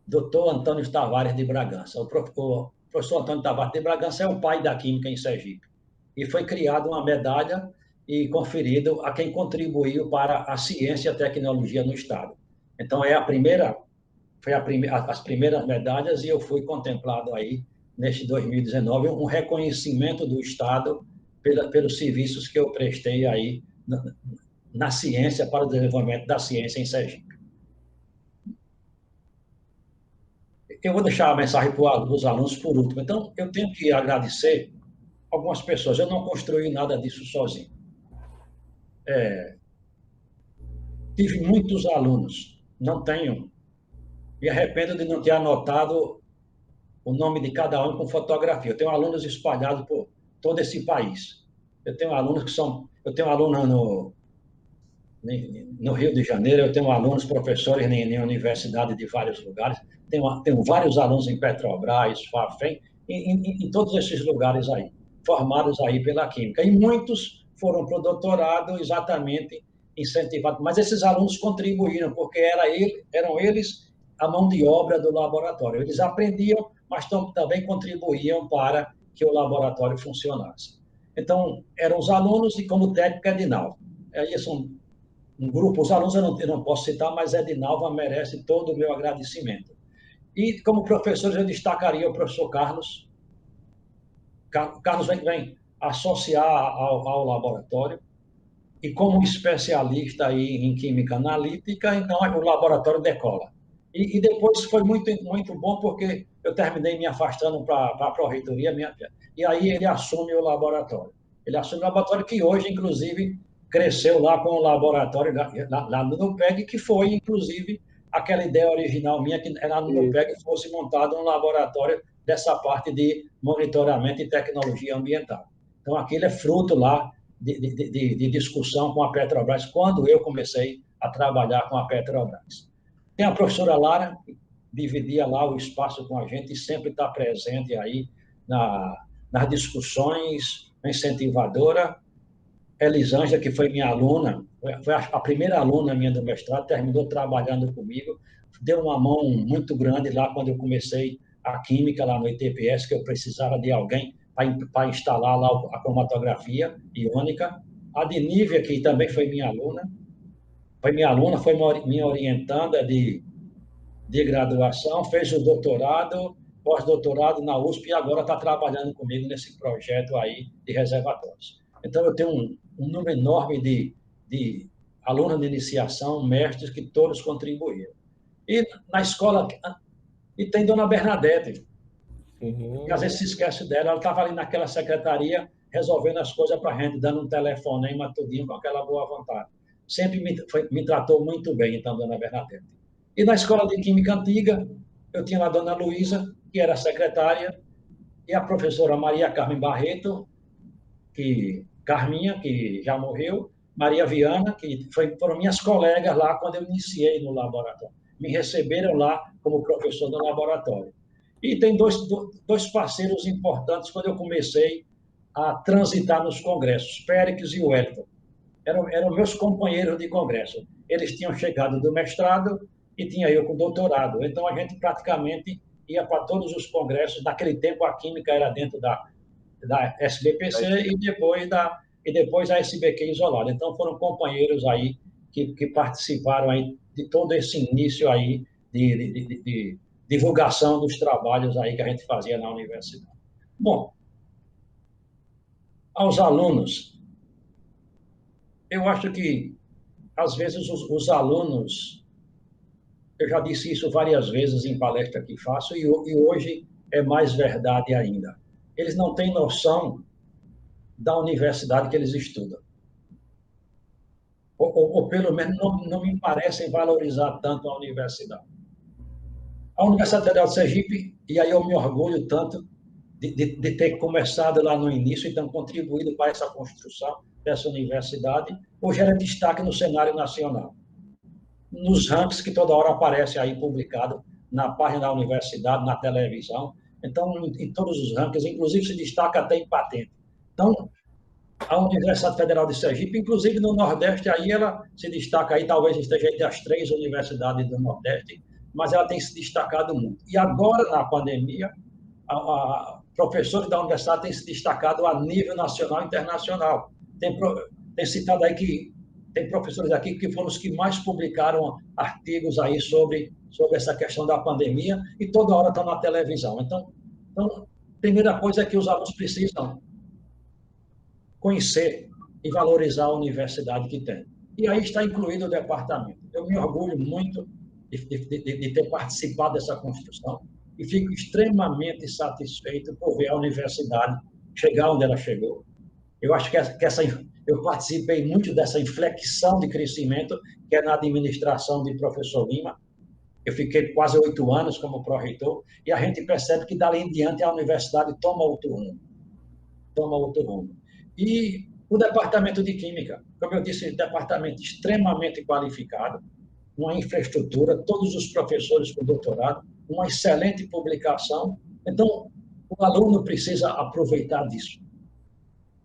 Dr. Antônio Tavares de Bragança. O professor Antônio Tavares de Bragança é o pai da química em Sergipe. E foi criada uma medalha e conferido a quem contribuiu para a ciência e a tecnologia no Estado. Então, as primeiras medalhas, e eu fui contemplado aí, neste 2019, um reconhecimento do Estado pelos serviços que eu prestei aí na ciência, para o desenvolvimento da ciência em Sergipe. Eu vou deixar a mensagem para os alunos por último. Então, eu tenho que agradecer algumas pessoas. Eu não construí nada disso sozinho. Tive muitos alunos, não tenho, me arrependo de não ter anotado o nome de cada um com fotografia. Eu tenho alunos espalhados por todo esse país. Eu tenho alunos que são... Eu tenho aluno no Rio de Janeiro, eu tenho alunos, professores em universidade de vários lugares, tenho vários alunos em Petrobras, Fafem, em todos esses lugares aí, formados aí pela Química. E muitos foram para o doutorado exatamente incentivados. Mas esses alunos contribuíram, porque eram eles a mão de obra do laboratório. Eles aprendiam, mas também contribuíam para que o laboratório funcionasse. Então, eram os alunos e, como técnico, Edinaldo. Aí são um grupo, os alunos eu não posso citar, mas Edinalva merece todo o meu agradecimento. E, como professor, eu destacaria o professor Carlos. Carlos vem associar ao laboratório, e como especialista aí em química analítica, então o laboratório decola. E depois foi muito, muito bom, porque eu terminei me afastando para a pró-reitoria, e aí ele assume o laboratório. Ele assume o laboratório que hoje, inclusive, cresceu lá com o laboratório lá no NUPEG, que foi, inclusive, aquela ideia original minha, que era no NUPEG fosse montado um laboratório dessa parte de monitoramento e tecnologia ambiental. Então, aquilo é fruto lá de discussão com a Petrobras, quando eu comecei a trabalhar com a Petrobras. Tem a professora Lara, que dividia lá o espaço com a gente e sempre está presente aí nas discussões, incentivadora. Elisângela, que foi minha aluna, foi a primeira aluna minha do mestrado, terminou trabalhando comigo, deu uma mão muito grande lá quando eu comecei a química lá no ITPS, que eu precisava de alguém para instalar lá a cromatografia iônica. A Denívia, que também foi minha aluna, foi minha orientanda de graduação, fez o doutorado, pós-doutorado na USP, e agora está trabalhando comigo nesse projeto aí de reservatórios. Então, eu tenho um número enorme de alunos de iniciação, mestres, que todos contribuíram. E na escola, e tem Dona Bernadette, que às vezes se esquece dela, ela estava ali naquela secretaria, resolvendo as coisas para a gente, dando um telefonema, tudinho, com aquela boa vontade. Sempre me tratou muito bem, então, Dona Bernadette. E na escola de Química Antiga, eu tinha a Dona Luísa, que era secretária, e a professora Maria Carmen Barreto, Carminha, que já morreu, Maria Viana, que foram minhas colegas lá quando eu iniciei no laboratório. Me receberam lá como professor do laboratório. E tem dois parceiros importantes quando eu comecei a transitar nos congressos, Péricles e Wellington. Eram meus companheiros de congresso. Eles tinham chegado do mestrado e tinha eu com doutorado. Então, a gente praticamente ia para todos os congressos. Naquele tempo, a química era dentro da SBPC e depois a SBQ isolada. Então, foram companheiros aí que participaram aí de todo esse início aí de divulgação dos trabalhos aí que a gente fazia na universidade. Bom, aos alunos, eu acho que, às vezes, os alunos, eu já disse isso várias vezes em palestra que faço, e hoje é mais verdade ainda. Eles não têm noção da universidade que eles estudam. Ou pelo menos, não me parecem valorizar tanto a universidade. A Universidade Federal de Sergipe, e aí eu me orgulho tanto de ter começado lá no início, então contribuído para essa construção dessa universidade, hoje era destaque no cenário nacional. Nos rankings que toda hora aparece aí publicado na página da universidade, na televisão. Então, em todos os rankings, inclusive se destaca até em patente. Então, a Universidade Federal de Sergipe, inclusive no Nordeste, aí ela se destaca, aí talvez esteja entre as 3 universidades do Nordeste, mas ela tem se destacado muito. E agora, na pandemia, professores da universidade têm se destacado a nível nacional e internacional. Tem citado aí que tem professores aqui que foram os que mais publicaram artigos aí sobre essa questão da pandemia, e toda hora estão na televisão. Então, a primeira coisa é que os alunos precisam conhecer e valorizar a universidade que tem. E aí está incluído o departamento. Eu me orgulho muito de ter participado dessa construção e fico extremamente satisfeito por ver a universidade chegar onde ela chegou. Eu acho que eu participei muito dessa inflexão de crescimento que é na administração de professor Lima. Eu fiquei quase 8 anos como pró-reitor, e a gente percebe que dali em diante a universidade toma outro rumo. Toma outro rumo. E o departamento de Química, como eu disse, departamento extremamente qualificado, uma infraestrutura, todos os professores com doutorado, uma excelente publicação. Então, o aluno precisa aproveitar disso.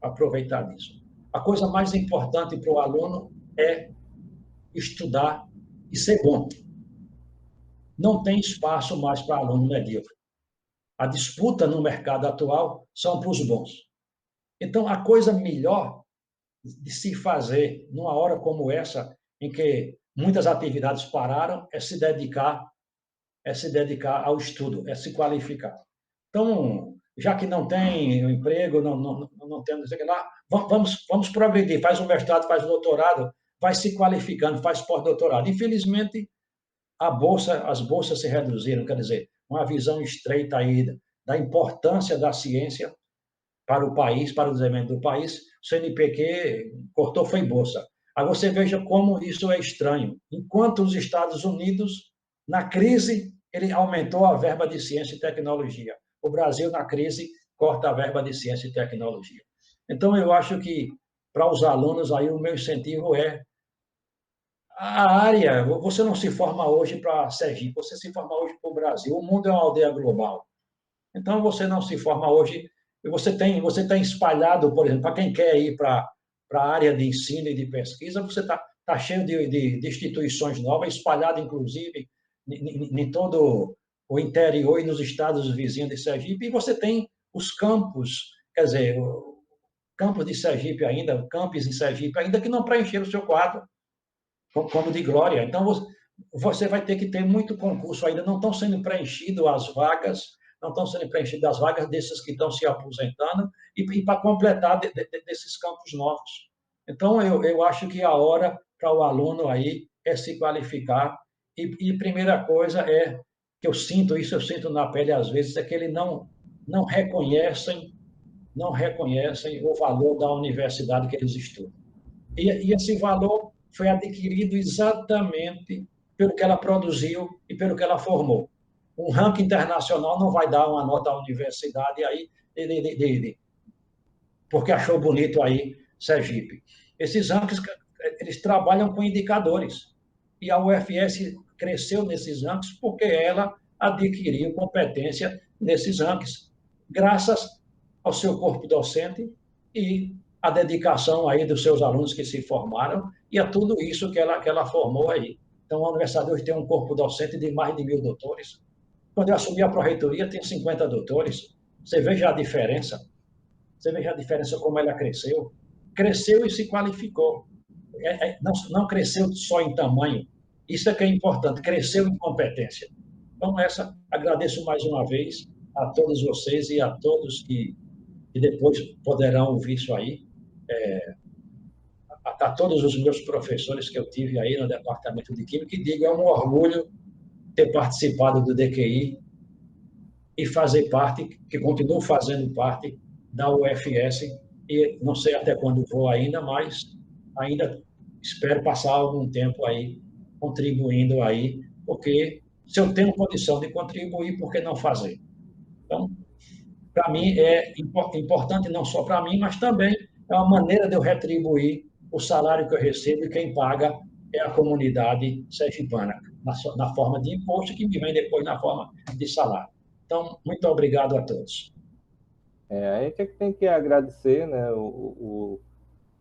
Aproveitar disso. A coisa mais importante para o aluno é estudar e ser bom. Não tem espaço mais para aluno medíocre. A disputa no mercado atual são para os bons. Então, a coisa melhor de se fazer numa hora como essa, em que muitas atividades pararam, é se dedicar ao estudo, é se qualificar. Então, já que não tem emprego, não tem, não sei o que lá, vamos progredir, faz um mestrado, faz um doutorado, vai se qualificando, faz pós-doutorado. Infelizmente, as bolsas se reduziram, quer dizer, uma visão estreita aí da importância da ciência para o país, para o desenvolvimento do país. O CNPq cortou foi bolsa. Aí você veja como isso é estranho. Enquanto os Estados Unidos, na crise, ele aumentou a verba de ciência e tecnologia. O Brasil, na crise, corta a verba de ciência e tecnologia. Então, eu acho que, para os alunos, aí o meu incentivo é a área. Você não se forma hoje para Sergipe, você se forma hoje para o Brasil. O mundo é uma aldeia global. Então, você não se forma hoje, você tem espalhado, por exemplo, para quem quer ir para a área de ensino e de pesquisa, você tá cheio de instituições novas, espalhado, inclusive, em todo o interior e nos estados vizinhos de Sergipe, e você tem os campos, quer dizer, o campus de Sergipe ainda, campos em Sergipe ainda, que não preencheram o seu quadro, como de glória. Então, você vai ter que ter muito concurso ainda, não estão sendo preenchidas as vagas, não estão sendo preenchidas as vagas desses que estão se aposentando, e para completar desses campos novos. Então, eu acho que a hora para o aluno aí é se qualificar, e primeira coisa é, que eu sinto na pele às vezes, é que eles não reconhecem o valor da universidade que eles estudam. E esse valor foi adquirido exatamente pelo que ela produziu e pelo que ela formou. Um ranking internacional não vai dar uma nota à universidade aí porque achou bonito aí Sergipe. Esses rankings, eles trabalham com indicadores. E a UFS cresceu nesses rankings porque ela adquiriu competência nesses rankings, graças ao seu corpo docente e a dedicação aí dos seus alunos que se formaram e a tudo isso que ela formou aí. Então, a universidade hoje tem um corpo docente de mais de 1.000 doutores. Quando eu assumi a pró-reitoria, tem 50 doutores. Você veja a diferença. Você veja a diferença como ela cresceu. Cresceu e se qualificou. Não cresceu só em tamanho. Isso é que é importante. Cresceu em competência. Então, agradeço mais uma vez a todos vocês e a todos que depois poderão ouvir isso aí. A todos os meus professores que eu tive aí no Departamento de Química, que digo, é um orgulho ter participado do DQI e fazer parte, que continuo fazendo parte da UFS, e não sei até quando vou ainda, mas ainda espero passar algum tempo aí contribuindo aí, porque se eu tenho condição de contribuir, por que não fazer? Então, para mim é importante não só para mim, mas também é uma maneira de eu retribuir o salário que eu recebo, e quem paga é a comunidade sergipana, na forma de imposto, que me vem depois na forma de salário. Então, muito obrigado a todos. A gente é que tem que agradecer, né,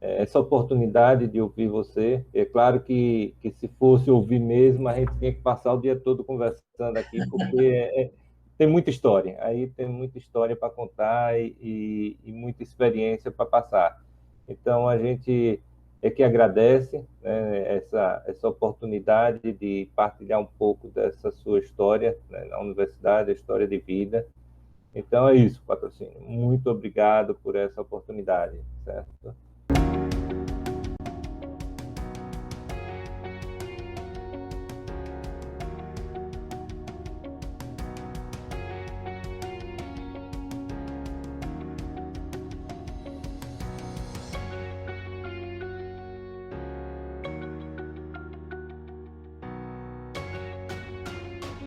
essa oportunidade de ouvir você. É claro que se fosse ouvir mesmo, a gente tinha que passar o dia todo conversando aqui, porque tem muita história. Aí tem muita história para contar e muita experiência para passar. Então, a gente é que agradece, né, essa oportunidade de partilhar um pouco dessa sua história, né, na universidade, a história de vida. Então, é isso, Patrocínio. Muito obrigado por essa oportunidade, certo?